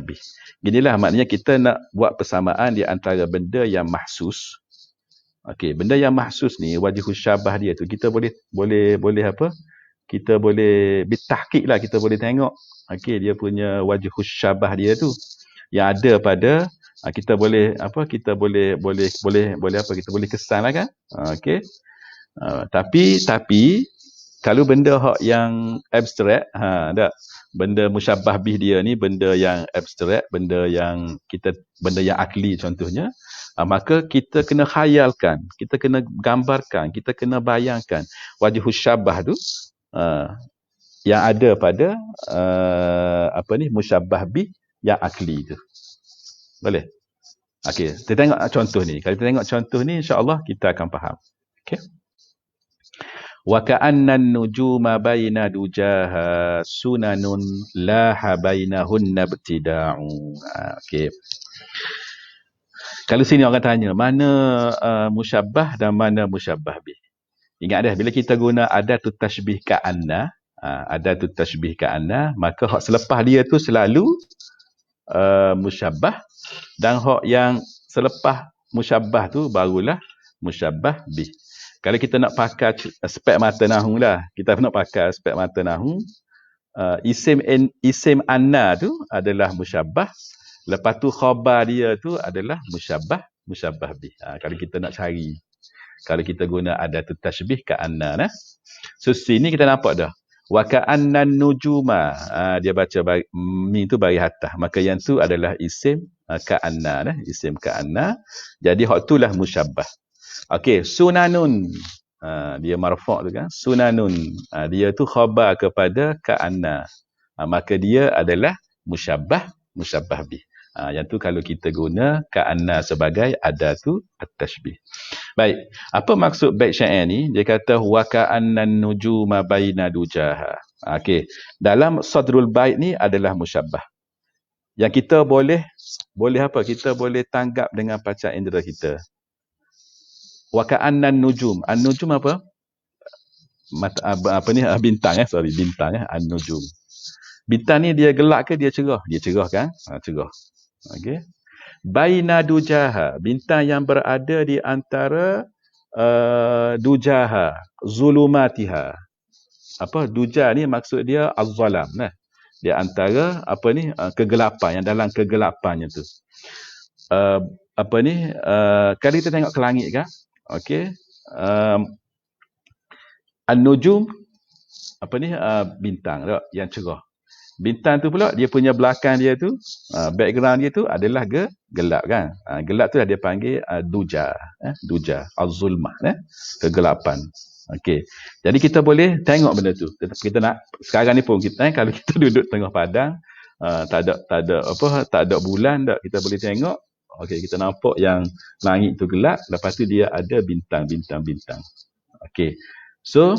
Speaker 1: bih. Ginilah maknanya kita nak buat persamaan di antara benda yang mahsus. Okey, benda yang mahsus ni wajhus syabah dia tu kita boleh apa? Kita boleh bitahqiq lah, kita boleh tengok. Okey, dia punya wajhus syabah dia tu yang ada pada kita boleh apa? Kita boleh apa? Kita boleh kesan lah kan? Okey. Tapi kalau benda hak yang abstrak, tak, benda musyabbah bih dia ni benda yang abstrak, benda yang akli contohnya, maka kita kena khayalkan, kita kena gambarkan, kita kena bayangkan wajhus syabah tu yang ada pada musyabbah bih yang akli tu. Boleh? Okey, kita tengok contoh ni. Kalau kita tengok contoh ni, insya-Allah kita akan faham. Okey. Wa ka'anna an-nujuma baina dujaha sunanun laha bainahunna ibtida'u. Okey. Kalau sini orang tanya, mana musyabbah dan mana musyabbah bih? Ingat dah, bila kita guna adatut tashbih ka'anna, adatut tashbih ka'anna, maka hak selepas dia tu selalu musyabbah, dan hak yang selepas musyabbah tu barulah musyabbah bih. Kalau kita nak pakai aspek mata nahu lah, kita nak pakai aspek mata nahu, isim anna tu adalah musyabbah, lepas tu khabar dia tu adalah musyabbah bih. Kalau kita nak cari, kalau kita guna adatut tashbih ka'anna nah. So sini kita nampak dah. Wa ka'anna nujuma. Dia baca mi tu bagi atas. Maka yang tu adalah isim ka'anna nah, isim ka'anna. Jadi hak itulah musyabbah. Okey, sunanun. Dia marfu' tu kan. Sunanun. Dia tu khabar kepada ka'anna. Maka dia adalah musyabbah bih. Yang tu kalau kita guna ka'anna sebagai adatu at-tashbih. Baik, apa maksud bait syair ni? Dia kata wa ka'anna nujuma baina dujaha. Okey, dalam sadrul bait ni adalah musyabbah. Yang kita boleh apa? Kita boleh tanggap dengan panca indera kita. Wa ka'anna nujum. An-nujum apa? Bintang bintang an-nujum. Bintang ni dia gelap ke dia cerah? Dia cerah kan? Cerah. Okey. Baina dujaha, bintang yang berada di antara dujaha, zulumatiha. Apa duja ni maksud dia az-zalam nah. Di antara kegelapan, yang dalam kegelapannya tu. Kalau kita tengok ke langit kan? Okey. An-nujum bintang tak yang cerah. Bintang tu pula dia punya belakang dia tu, background dia tu adalah gelap kan. Gelap tu dia panggil duja, duja, az-zulmah, kegelapan. Okey. Jadi kita boleh tengok benda tu. Kita nak sekarang ni pun kita kalau kita duduk tengah padang, tak ada bulan tak, kita boleh tengok. Okey, kita nampak yang langit tu gelap, lepas tu dia ada bintang. Okey. So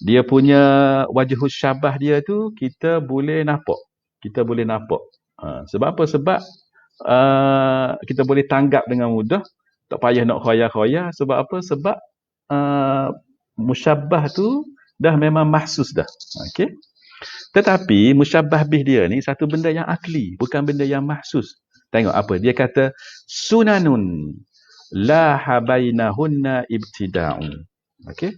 Speaker 1: dia punya wajhus syabah dia tu kita boleh nampak. Sebab apa? Sebab kita boleh tanggap dengan mudah. Tak payah nak khoya-khoya. Sebab apa? Sebab musyabbah tu dah memang mahsus dah. Okey. Tetapi musyabbah bih dia ni satu benda yang akli, bukan benda yang mahsus. Tengok apa? Dia kata sunanun la habainahunna ibtida'un. Okey.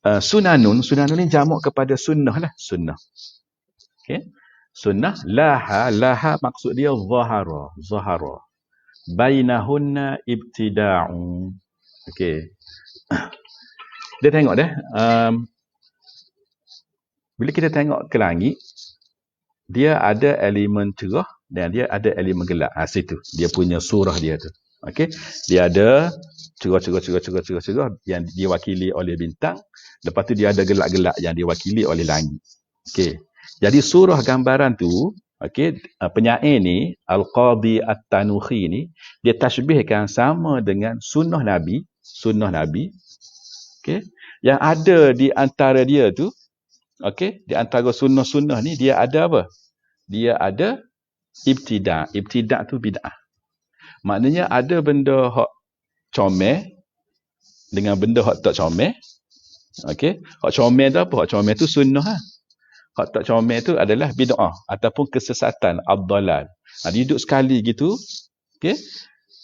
Speaker 1: Sunanun ni jamak kepada sunnah lah, sunnah. Okey. Sunnah laha maksud dia zahara. Bainahunna ibtida'u. Okey. Dia tengok dah. Bila kita tengok ke langit, dia ada elemen cerah dan dia ada elemen gelap. Situ dia punya surah dia tu. Okey. Dia ada cerah yang diwakili oleh bintang. Lepas tu dia ada gelap-gelap yang diwakili oleh langit. Okey. Jadi surah gambaran tu, okey, penyair ni Al-Qadhi At-Tanuhi ni dia tashbihkan sama dengan sunnah Nabi. Okey. Yang ada di antara dia tu, okey, di antara sunnah-sunnah ni dia ada apa? Dia ada ibtida'. Ibtida' tu bid'ah. Maknanya ada benda hak comel dengan benda hak tak comel. Okey, hak comel tu apa? Hak comel tu sunnah. Hak tak comel tu adalah bid'ah ataupun kesesatan, ad-dalal. Dia duduk sekali gitu. Okey.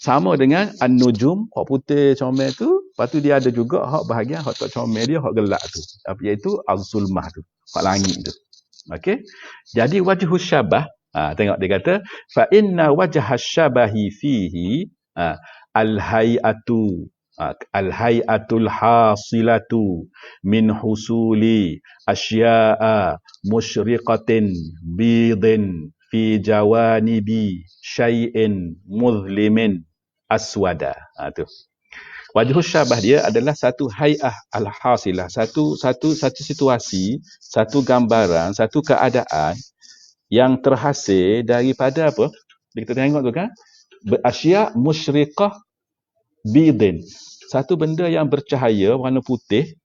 Speaker 1: Sama dengan an-nujum, hak putih comel tu, lepas tu dia ada juga hak bahagian hak tak comel dia, hak gelap tu. Iaitu az-zulmah tu, hak langit tu. Okey. Jadi wajhus syabah, tengok dia kata fa inna wajhas syabahi fihi al-hay'atul hasilatu min husuli asya'a musyriqatin bidin fi jawanibi syai'in muzlimin aswada. Tu. Wajhus syabah dia adalah satu hay'ah al-hasilah, satu situasi, satu gambaran, satu keadaan yang terhasil daripada apa? Kita tengok tu kan? Asya musyriqah bidin. Satu benda yang bercahaya warna putih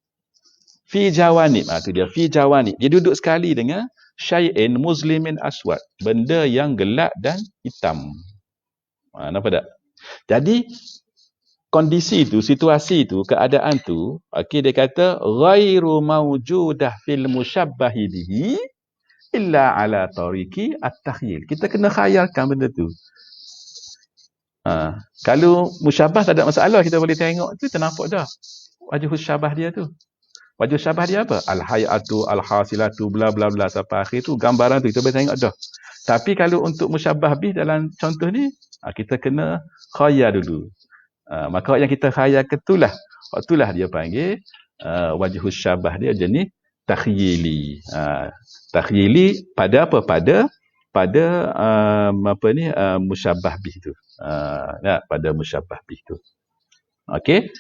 Speaker 1: fi jawanib. Itu dia fi jawanib. Dia duduk sekali dengan syai'in muslimin aswad. Benda yang gelap dan hitam. Nampak tak? Jadi kondisi itu, situasi itu, keadaan tu, okey, dia kata ghairu mawjudah fil musyabbahi bihi illa ala tariqi at-takhyil. Kita kena khayalkan benda tu. Kalau musyabbah tak ada masalah, kita boleh tengok tu, kita nampak dah wajah syabah dia tu. Wajah syabah dia apa? Al-hayatu, al-hasilatu, bla bla bla sampai akhir tu, gambaran tu kita boleh tengok dah. Tapi kalau untuk musyabbah bih dalam contoh ni, kita kena khayal dulu. Maka yang kita khayalkan itulah, waktulah dia panggil wajah syabah dia jenis takhyili. Takhyili pada apa? Pada musyabbah bih tu. Pada musyabbah bih tu. Okey.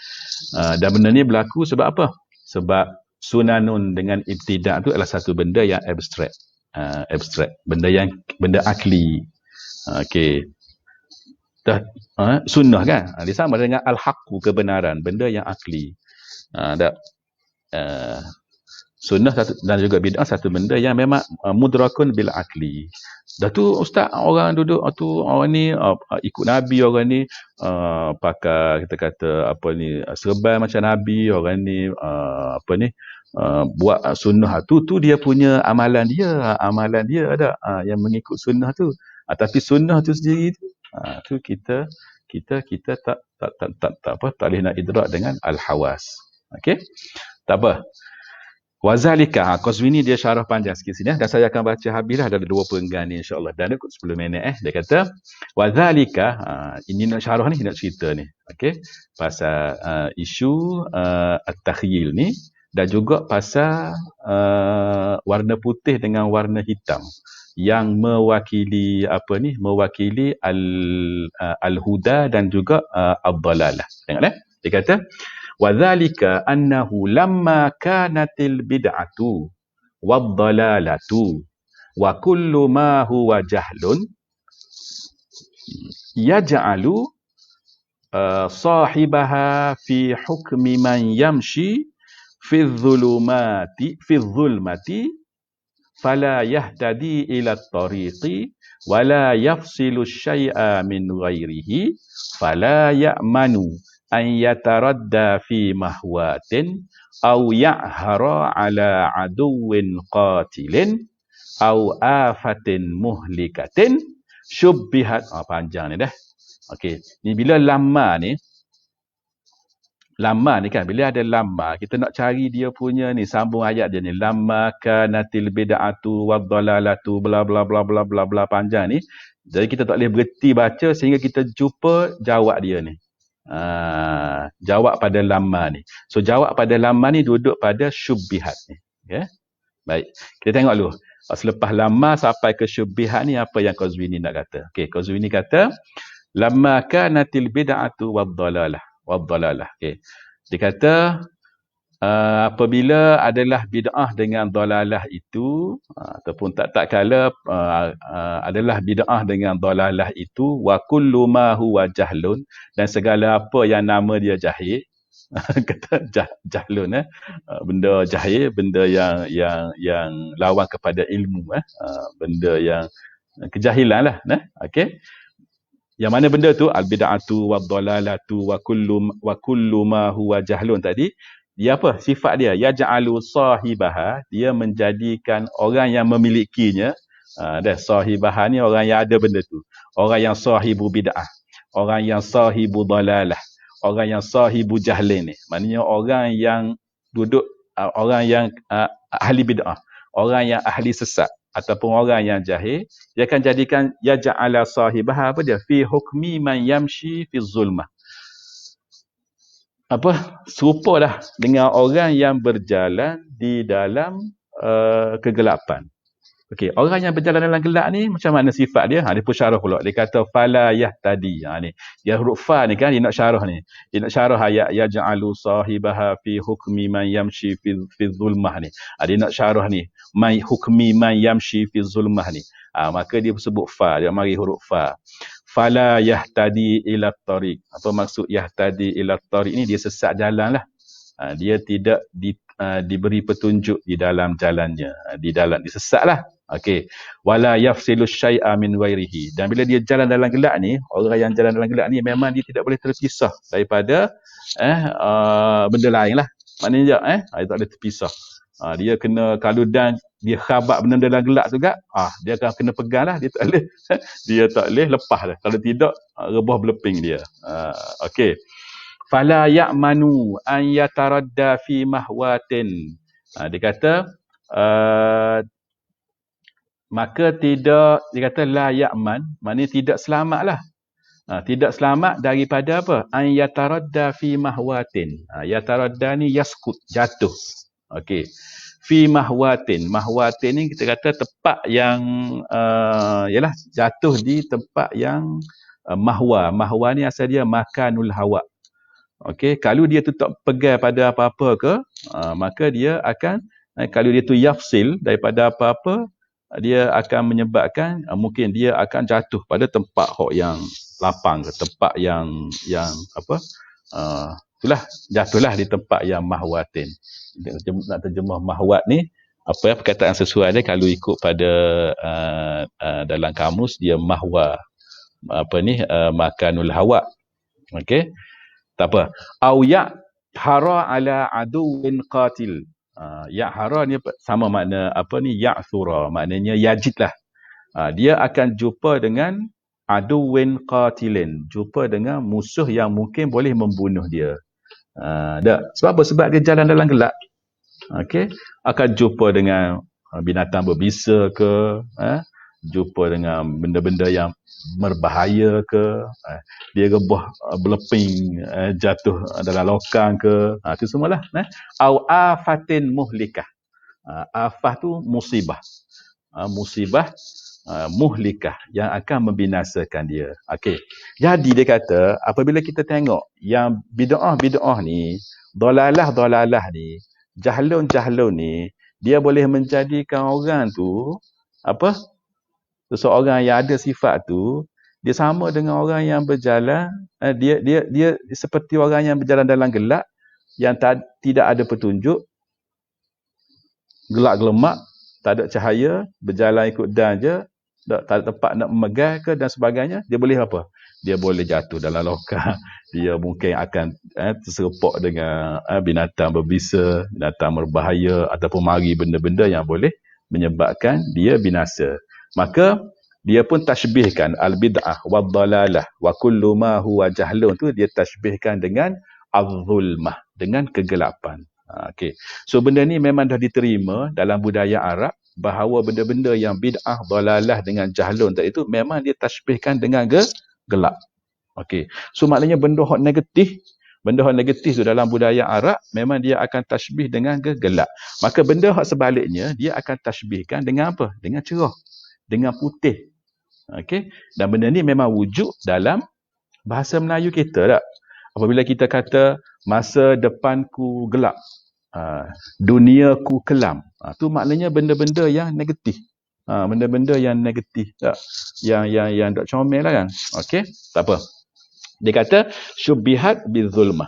Speaker 1: Dan benda ni berlaku sebab apa? Sebab sunanun dengan ibtidak tu adalah satu benda yang abstrak. Abstrak. Benda akli. Okey. Sunnah kan? Dia sama dengan al-haqqu, kebenaran. Benda yang akli. Sunnah dan juga bid'ah satu benda yang memang mudrakun bil akli. Dah tu ustaz, orang duduk tu, orang ni ikut nabi, orang ni pakai kita kata apa ni, serban macam nabi, orang ni buat sunnah tu dia punya amalan dia ada yang mengikut sunnah tu. Tapi sunnah tu sendiri tu kita tak boleh nak idrak dengan al-hawas. Okey? Tak apa. Wazalika, Qazwini dia syarah panjang sikit sini dan saya akan baca habislah, ada 2 penggan ni insya-Allah. Dan ikut 10 minit dia kata wazalika, ini nak syarah ni, nak cerita ni. Okey, pasal isu at-takhyil ni dan juga pasal warna putih dengan warna hitam yang mewakili mewakili al-huda dan juga ad-dalalah. Tengok dia kata وَذَلِكَ أَنَّهُ لَمَّا كَانَتِ الْبِدْعَةُ وَالضَّلَالَةُ وَكُلُّ مَا هُوَ جَهْلٌ يَجْعَلُ صَاحِبَهَا فِي حُكْمِ مَنْ يَمْشِي فِي الظُّلْمَةِ فَلَا يَهْتَدِي إِلَى الطَّرِيقِ وَلَا يَفْصِلُ الشَّيْءَ مِنْ غَيْرِهِ فَلَا يَأْمَنُ أن يتردى في مهوات أو يعهر على عدو قاتل أو آفة مهلكة شبهت. Panjang ni dah. Okey, ni bila lama ni kan, bila ada lama, kita nak cari dia punya ni, sambung ayat dia ni, lama kanatil bid'atu waddalalatu bla bla bla bla bla bla, panjang ni. Jadi kita tak boleh berhenti baca sehingga kita jumpa jawab dia ni. Jawab pada lama ni. So jawab pada lama ni duduk pada syubbihat ni. Okay? Baik, kita tengok dulu. Selepas lama sampai ke syubbihat ni, apa yang Qazwini nak kata. Okay, Qazwini kata lamma kanatil bid'atu waddalalah. Okay. Dia kata apabila adalah bid'ah dengan dalalah itu, ataupun tak kala adalah bid'ah dengan dalalah itu, wa kullu ma huwa jahlun, dan segala apa yang nama dia jahil, kata jahlun, benda jahil, benda yang lawan kepada ilmu, benda yang kejahilan lah, okey. Yang mana benda tu al bid'atu wad dalalatu wa kullu ma huwa jahlun tadi. Dia apa? Sifat dia yaj'alu sahibaha, dia menjadikan orang yang memilikinya, sahibaha ni orang yang ada benda tu, orang yang sahibu bid'ah, orang yang sahibu dalalah, orang yang sahibu jahlin ni. Maknanya orang yang duduk, orang yang ahli bid'ah, orang yang ahli sesat ataupun orang yang jahil, dia akan jadikan yaj'ala sahibaha apa dia? Fi hukmi man yamshi fi zulmah. Serupa dah dengan orang yang berjalan di dalam kegelapan. Okey, orang yang berjalan dalam gelap ni macam mana sifat dia? Dia pun syarah pula. Dia kata fala yahtadi. Ni dia huruf fa ni kan, dia nak syarah ni. Dia nak syarah ayat yaj'alu sahibaha fi hukmi man yamshi fi zulmah ni. Dia nak syarah ni, hukmi man yamshi fi zulmah ni. Maka dia sebut fa, dia mari huruf fa. fala yahtadi ila tariq. Apa maksud yahtadi ila tariq ni? Dia sesat jalan lah. Dia tidak diberi petunjuk di dalam jalannya, disesatlah. Okey, wala yafsilu syai'a min ghairihi. Dan bila dia jalan dalam gelap ni, orang yang jalan dalam gelap ni memang dia tidak boleh terpisah daripada benda lain lah. Maknanya dia tak boleh terpisah. Dia kena, kalau dan dia khabar benda dalam gelap juga, dia akan kena pegang lah. Dia tak boleh lepas lah. Kalau tidak, rebah beleping dia. Okey. Fala ya'manu an yataradda fi mahwatin. Dia kata maka tidak, dia kata la ya'man, maknanya tidak selamatlah. Tidak selamat daripada apa? An yataradda fi mahwatin. Yataradda ni yaskut, jatuh. Okey. Fi mahwatin. Mahwatin ni kita kata tempat yang yalah, jatuh di tempat yang mahwa. Mahwa ni asal dia makanul hawa. Okey, kalau dia tu tak pegang pada apa-apa ke, maka dia akan, kalau dia tu yafsil daripada apa-apa, dia akan menyebabkan mungkin dia akan jatuh pada tempat yang lapang ke, tempat yang apa, itulah, jatuhlah di tempat yang mahwatin. Nak terjemah mahwat ni apa perkataan sesuai dia, kalau ikut pada dalam kamus dia mahwa, makanul hawa. Okey, tak apa. Au ya'hara ala aduwin qatil. Ya'hara ni sama makna ya'thura, maknanya yajid lah. Dia akan jumpa dengan aduwin qatilin, jumpa dengan musuh yang mungkin boleh membunuh dia. Sebab apa? Sebab dia jalan dalam gelap. Okey, akan jumpa dengan binatang berbisa ke, jumpa dengan benda-benda yang berbahaya ke, dia rebah beleping, jatuh dalam lokang ke, itu semualah. Au afatin muhlikah. Afah tu musibah. Musibah muhlikah yang akan membinasakan dia. Okey. Jadi dia kata apabila kita tengok yang bid'ah ni, dalalah ni, jahlun ni, dia boleh menjadikan orang tu seseorang yang ada sifat tu, dia sama dengan orang yang berjalan, dia seperti orang yang berjalan dalam gelap, yang tidak ada petunjuk, gelap gelemak, tak ada cahaya, berjalan ikut dan je, tak ada tempat nak memegang ke dan sebagainya. Dia boleh apa? Dia boleh jatuh dalam lokang, dia mungkin akan terserempak dengan binatang berbisa, binatang berbahaya, ataupun mari benda-benda yang boleh menyebabkan dia binasa. Maka dia pun tashbihkan al-bid'ah wad-dalalah wa kullu ma huwa jahlun tu, dia tashbihkan dengan az-zulmah, dengan kegelapan. Okey. So benda ni memang dah diterima dalam budaya Arab, bahawa benda-benda yang bid'ah, dalalah dengan jahlun tadi itu memang dia tashbihkan dengan gelap. Okey. So maknanya benda hak negatif tu dalam budaya Arab memang dia akan tashbih dengan gelap. Maka benda hak sebaliknya dia akan tashbihkan dengan apa? Dengan cerah, dengan putih. Okey. Dan benda ni memang wujud dalam bahasa Melayu kita tak? Apabila kita kata masa depanku gelap, duniaku kelam, tu maknanya benda-benda yang negatif. Benda-benda yang negatif tak? Yang tak comel lah kan. Okey, tak apa. Dia kata syubbihat bizulmah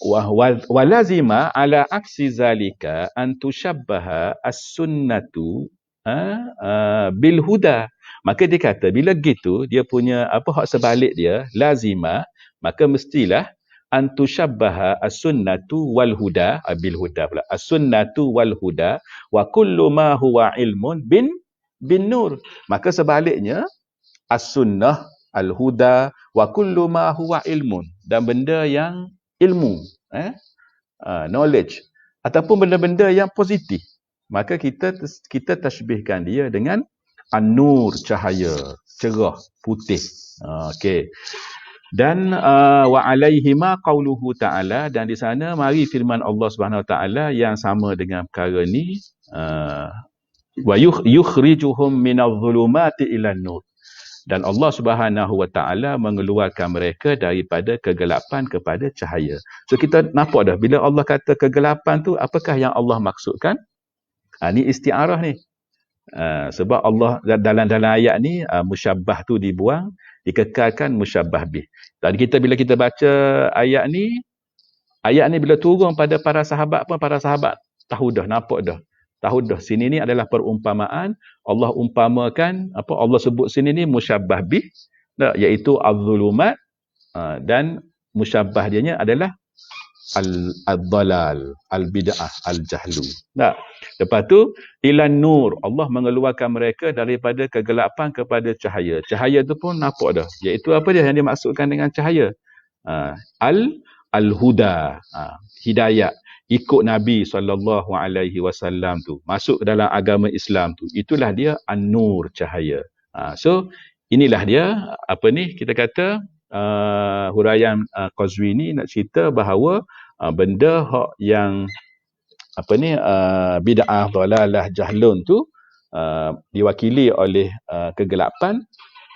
Speaker 1: wa lazima ala aksi zalika an tushabbaha as-sunnatu bil huda. Maka dia kata bila gitu dia punya hak sebalik dia lazima, maka mestilah an tushabbaha as-sunnatu wal huda bil huda pula, as-sunnatu wal huda wa kullu ma huwa ilmun bin nur. Maka sebaliknya as-sunnah, al-huda wa kullu ma huwa ilmun, dan benda yang ilmu, knowledge, ataupun benda-benda yang positif, maka kita tashbihkan dia dengan an-nur, cahaya, cerah, putih. Okey. Dan wa alaihima qauluhu ta'ala, dan di sana mari firman Allah Subhanahu Wa Ta'ala yang sama dengan perkara ni, wa yukhrijuhum minadh-dhulumati ilan nur. Dan Allah Subhanahu Wa Ta'ala mengeluarkan mereka daripada kegelapan kepada cahaya. So kita nampak dah bila Allah kata kegelapan tu, apakah yang Allah maksudkan? Ni isti'arah ni. Sebab Allah dalam ayat ni musyabbah tu dibuang, dikekalkan musyabbah bih. Dan bila kita baca ayat ni bila turun pada para sahabat pun, para sahabat tahu dah, nampak dah. Tahu dah sini ni adalah perumpamaan. Allah umpamakan apa Allah sebut sini ni musyabbah bih, iaitu az-zulumat, dan musyabbah dianya adalah al-dhalal, al-bid'ah, al-jahlu. Lepas tu ilan nur, Allah mengeluarkan mereka daripada kegelapan kepada cahaya. Cahaya tu pun nampak dah. Iaitu apa dia yang dimaksudkan dengan cahaya? Al-huda, hidayat. Ikut Nabi SAW tu, masuk ke dalam agama Islam tu, itulah dia an-nur, cahaya. So inilah dia kita kata huraian Qazwini nak cerita bahawa benda yang bid'ah, dhalalah, jahlun tu diwakili oleh kegelapan,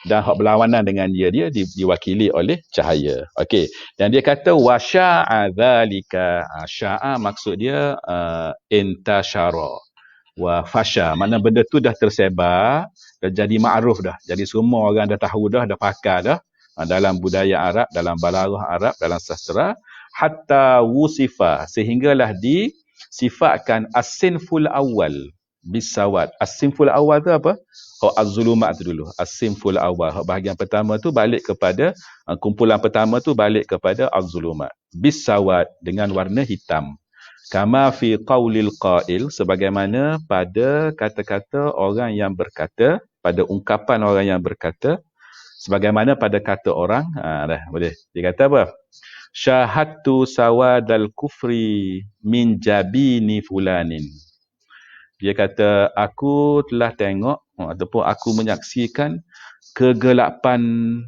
Speaker 1: dan hak berlawanan dengan dia diwakili oleh cahaya. Okey, dan dia kata wa sya'a dzalika. Sya'a maksud dia intashara wa fasha, makna benda tu dah tersebar, dah jadi makruf dah, jadi semua orang dah tahu dah pakar dah dalam budaya Arab, dalam balaghah Arab, dalam sastra, hatta wusifa, sehinggalah disifatkan as-sinful awal bisawad. As-sinful awal tu apa? Az-zulumat tu dulu. As-sinful awal, bahagian pertama tu balik kepada kumpulan pertama tu balik kepada az-zulumat bisawad, dengan warna hitam. Kama fi qaulil qail, sebagaimana pada kata-kata orang yang berkata, pada ungkapan orang yang berkata, sebagaimana pada kata orang. Dah boleh. Dia kata apa? Syahadtu sawadal kufri min jabini fulanin. Dia kata, aku telah tengok ataupun aku menyaksikan kegelapan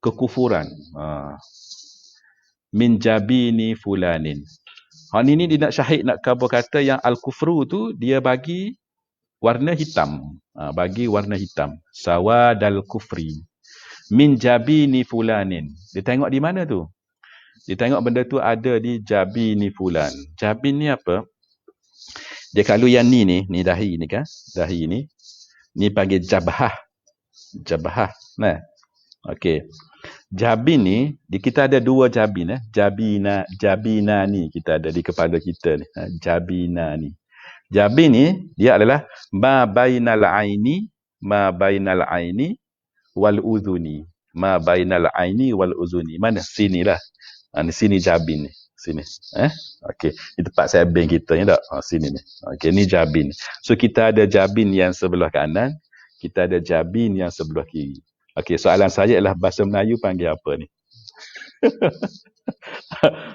Speaker 1: kekufuran min jabini fulanin. Ini dia nak syahid, nak kata yang al-kufru tu dia bagi warna hitam. Bagi warna hitam. Sawadal kufri min jabini fulanin. Dia tengok di mana tu? Dia tengok benda tu ada di jabini fulan. Jabin ni apa? Dia kalau yang ni dahi ni kan? Dahi ni panggil jabhah. Jabhah. Nah. Okey. Jabin ni, kita ada dua jabin. Jabina ni kita ada di kepala kita ni. Jabina ni. Jabin ni, dia adalah ma bainal aini wal udhuni. Ma bainal aini wal udhuni. Mana? Sini lah. Sini jabin ni. Sini. Okey. Di tempat sabing kita ni tak? Sini ni. Okey, ni jabin. So, kita ada jabin yang sebelah kanan. Kita ada jabin yang sebelah kiri. Okey, soalan saya adalah bahasa Melayu panggil apa ni?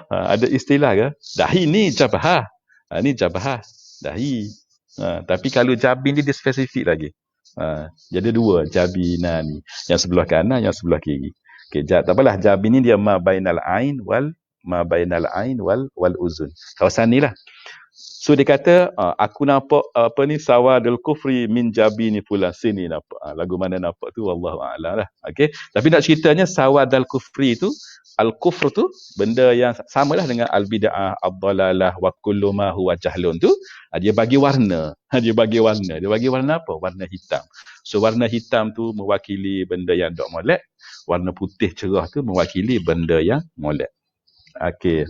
Speaker 1: Ada istilah ke? Dahi ni jabhah. Ni jabhah. Dahi. Tapi kalau jabin ni dia spesifik lagi. Jadi dua jabina ni. Yang sebelah kanan, yang sebelah kiri. Okey, tak apalah. Jabin ni dia ma bainal ain wal uzun. Kawasan ni lah. So dia kata, aku nampak sawadul kufri min jabini fulan. Sini nampak. Lagu mana nampak tu wallahu a'lam lah. Okey. Tapi nak ceritanya sawadul kufri tu, al-kufr tu benda yang samalah dengan al-bid'ah, ad-dhalalah wa kullu ma huwa jahlun tu. Dia bagi warna. Dia bagi warna apa? Warna hitam. So warna hitam tu mewakili benda yang dok molek. Warna putih cerah tu mewakili benda yang molek. Okey.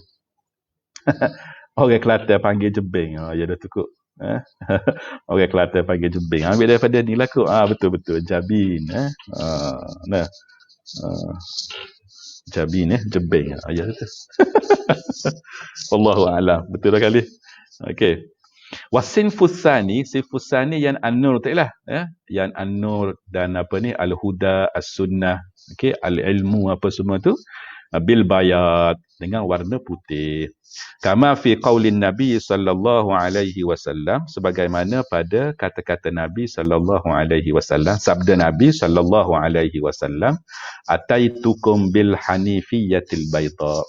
Speaker 1: Orang Kelantan panggil jebing. Ya dah cukup. Orang Kelantan panggil jebing. Ambil daripada ni lah kot. Betul-betul. Jabin. Nah. Jabin jebing. Ya betul. Wallahu a'lam. Betul dah kali. Okey. Wasinfusani, sinfusani yang an-nur tu lah. Yang an-nur dan al-huda, as-sunnah. Okey, al-ilmu apa semua tu. Bil bayat, dengan warna putih. Kama fi qaulin Nabi sallallahu alaihi wasallam, sebagaimana pada kata-kata Nabi sallallahu alaihi wasallam, sabda Nabi sallallahu alaihi wasallam, ataitukum bil hanifiyatil baita.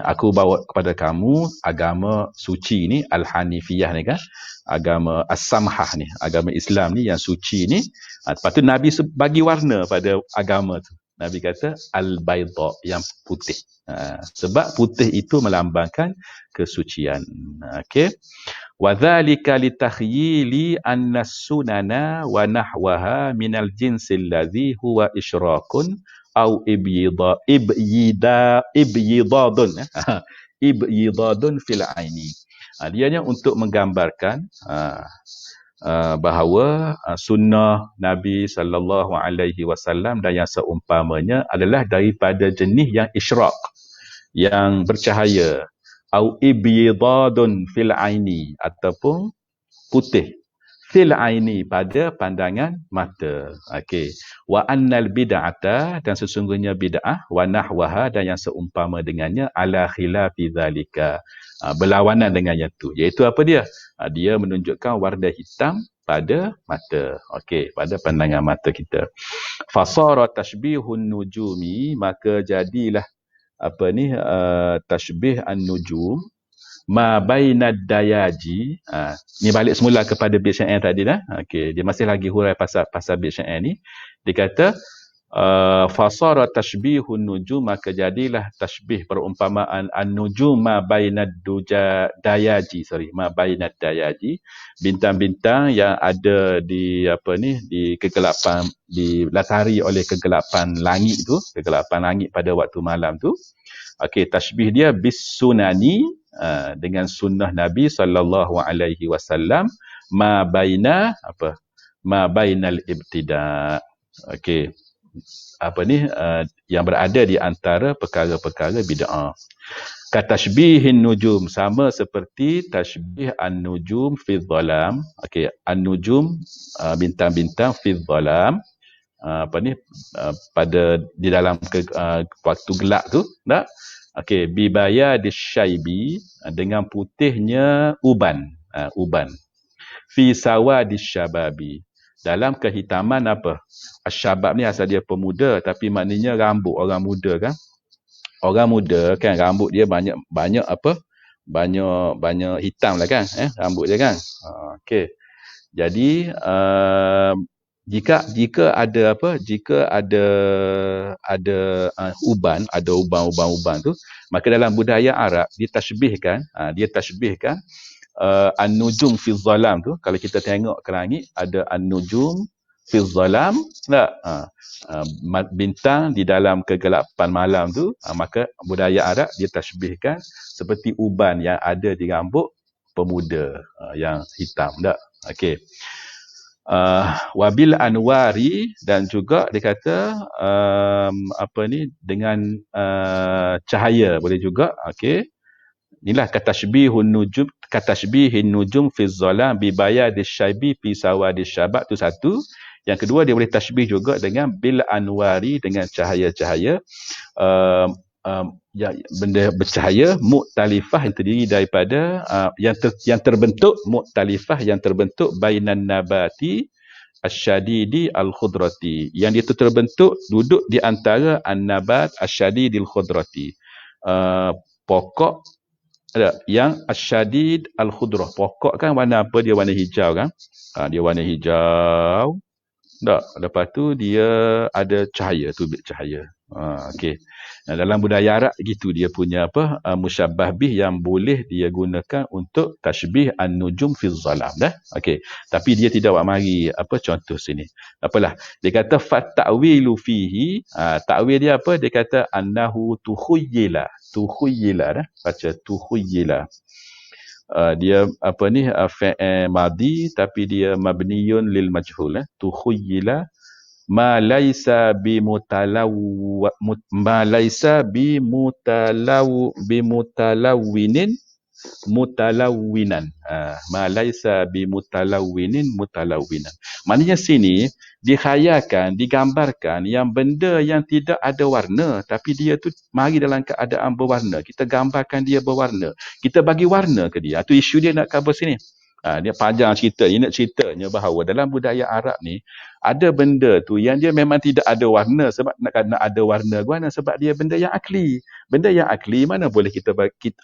Speaker 1: Aku bawa kepada kamu agama suci ni, al-hanifiyah ni kan, agama as-samhah ni, agama Islam ni yang suci ni. Lepas tu Nabi bagi warna pada agama tu. Nabi kata al-bayda, yang putih. Sebab putih itu melambangkan kesucian. Okey. Wa dzalika litakhyili anna sunana wa nahwaha minal jinsil ladzi huwa isyrakun au ibyidadun ibyidadun fil aini. Dianya untuk menggambarkan bahawa sunnah Nabi sallallahu alaihi wasallam dan yang seumpamanya adalah daripada jenis yang isyrak, yang bercahaya, au ibyidadun fil aini, ataupun putih fil aini, pada pandangan mata. Okey. Wa annal bid'ata, dan sesungguhnya bid'ah, wa nahwaha, dan yang seumpama dengannya, ala khilafi zalika, berlawanan dengannya tu. Iaitu apa dia? Dia menunjukkan warna hitam pada mata. Okey, pada pandangan mata kita. Fasara tashbihun nujumi, maka jadilah tashbih an-nujum ma bainad dayaji. Ni balik semula kepada bait syair tadi dah. Okey, dia masih lagi hurai pasal bait syair ni. Dia kata fasara tashbihun nujum, maka jadilah tashbih, perumpamaan an-nujum ma bainad dayaji, ma bainad dayaji, bintang-bintang yang ada di di kegelapan, dilatari oleh kegelapan langit tu, kegelapan langit pada waktu malam tu. Okey, tashbih dia bis sunani, dengan sunnah Nabi sallallahu alaihi wasallam, ma baina ma bainal ibtida. Okey, yang berada di antara perkara-perkara bid'ah. Katashbihin nujum, sama seperti tashbih an-nujum fi dhalam. Okey, an-nujum, bintang-bintang, fi dhalam, pada di dalam waktu gelap tu, tak? Okey, bibaya disyaibi, dengan putihnya uban, fi sawa disyababi, dalam kehitaman asyabab ni asal dia pemuda, tapi maknanya rambut orang muda kan. Orang muda kan rambut dia banyak hitam lah kan, rambut dia kan. Okey. Jadi jika ada uban, ada uban tu, maka dalam budaya Arab ditashbihkan an-nujum fi dhalam tu. Kalau kita tengok ke langit, ada an-nujum fi dhalam, tak? Bintang di dalam kegelapan malam tu, maka budaya Arab dia tashbihkan seperti uban yang ada di rambut pemuda yang hitam, tak? Okey. Wabil anwari, dan juga dia kata dengan cahaya boleh juga. Okey. Inilah katashbihun nujum fi dhalam bi bayadis syaibi fi sawadis syabab, tu satu. Yang kedua, dia boleh tashbih juga dengan bil anwari, dengan cahaya-cahaya, benda bercahaya, muktalifah, yang terdiri daripada yang terbentuk, muktalifah, yang terbentuk bainan nabati asyadidi al-khudrati, yang dia terbentuk duduk di antara an-nabat asyadidil khudrati, pokok yang asyadid al-khudrah. Pokok kan warna apa? Dia warna hijau kan. Dia warna hijau. Tak, lepas tu dia ada cahaya, tubik cahaya. Okey. Dalam budaya Arab gitu, dia punya musyabbah bih yang boleh dia gunakan untuk tashbih an-nujum fi dhalam dah. Okey. Tapi dia tidak buat mari contoh sini. Apalah? Dia kata fat ta'wilu fihi, takwil dia apa? Dia kata annahu tukhuyyila dah. Baca tukhuyyila. Dia fi'il madi, tapi dia mabniyun lil majhul. Tukhuyyila ma laisa bimutalawwinin mutalawwinan. Ma laisa bimutalawwinin mutalawwinan. Maknanya sini dikhayalkan, digambarkan yang benda yang tidak ada warna, tapi dia tu mari dalam keadaan berwarna. Kita gambarkan dia berwarna. Kita bagi warna ke dia. Itu isu dia nak cover sini. Dia panjang cerita. Dia nak ceritanya bahawa dalam budaya Arab ni, ada benda tu yang dia memang tidak ada warna. Sebab nak ada warna sebab dia benda yang akli. Benda yang akli mana boleh kita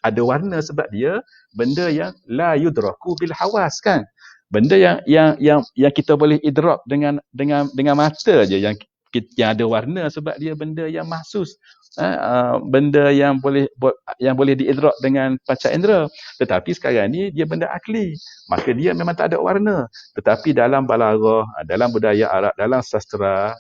Speaker 1: ada warna, sebab dia benda yang la yudraku bil hawas kan. Benda yang kita boleh idrak dengan mata je, yang yang ada warna sebab dia benda yang mahsus. Benda yang boleh diidrak dengan panca indera. Tetapi sekarang ni dia benda akli. Maka dia memang tak ada warna. Tetapi dalam balaghah, dalam budaya Arab, dalam sastra,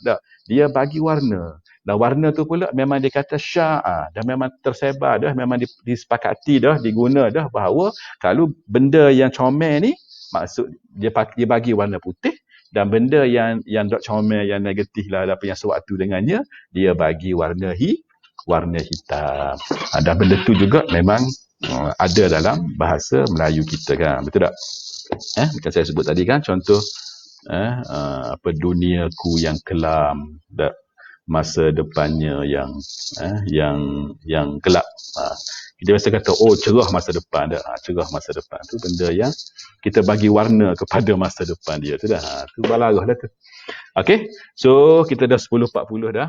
Speaker 1: dia bagi warna. Dan warna tu pula memang dia kata syaa, dah memang tersebar dah, memang disepakati dah, diguna dah bahawa kalau benda yang comel ni, maksud dia bagi warna putih, dan benda yang tak comel, yang negatif lah, apa yang sewaktu dengannya, dia bagi warna hitam. Dan benda tu juga memang ada dalam bahasa Melayu kita kan, betul tak? Macam saya sebut tadi kan, contoh duniaku yang kelam, masa depannya yang gelap. Kita biasa kata cerah masa depan dah. Cerah masa depan tu benda yang kita bagi warna kepada masa depan dia tu dah. Tu balaghah dah tu. Okey. So kita dah 10.40 dah.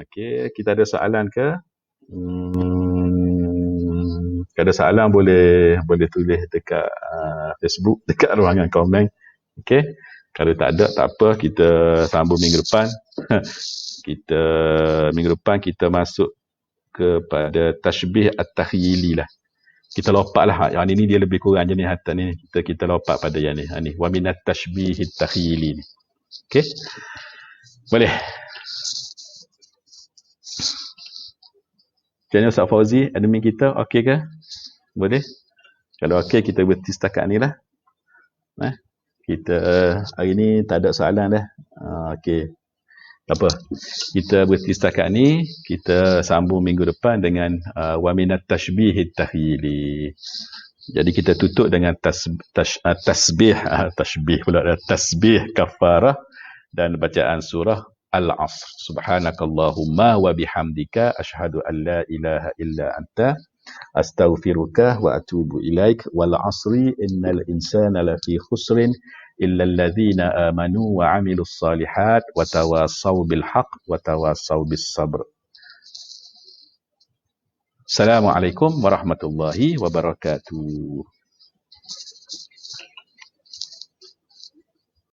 Speaker 1: Okey, kita ada soalan ke? Kalau ada soalan boleh tulis dekat Facebook, dekat ruangan komen. Okey. Kalau tak ada, tak apa, kita sambung minggu depan. Minggu depan kita masuk kepada tashbih at-takhyili lah. Kita lompat lah. Yang ini dia lebih kurang jenis hatan ni. Kita lompat pada yang ni. Wa minat tashbih at-takhyili ni. Okey? Boleh? Macam mana Ustaz Fauzi, admin kita, okey ke? Boleh? Kalau okey, kita berhenti setakat ni lah. Kita hari ni tak ada soalan dah. Okey. Tak apa. Kita berhenti setakat ni. Kita sambung minggu depan dengan wa-minat tashbihit takhyili. Jadi kita tutup dengan tasbih kafarah dan bacaan surah Al-Asr. Subhanakallahumma wa bihamdika asyhadu an la ilaha illa anta astaghfiruka wa atubu ilaik. Wal 'asri innal insana lafi khusrin illa alladhina amanu wa 'amilus salihat wa tawassaw bil haqq wa tawassaw bis sabr. Assalamualaikum warahmatullahi wabarakatuh.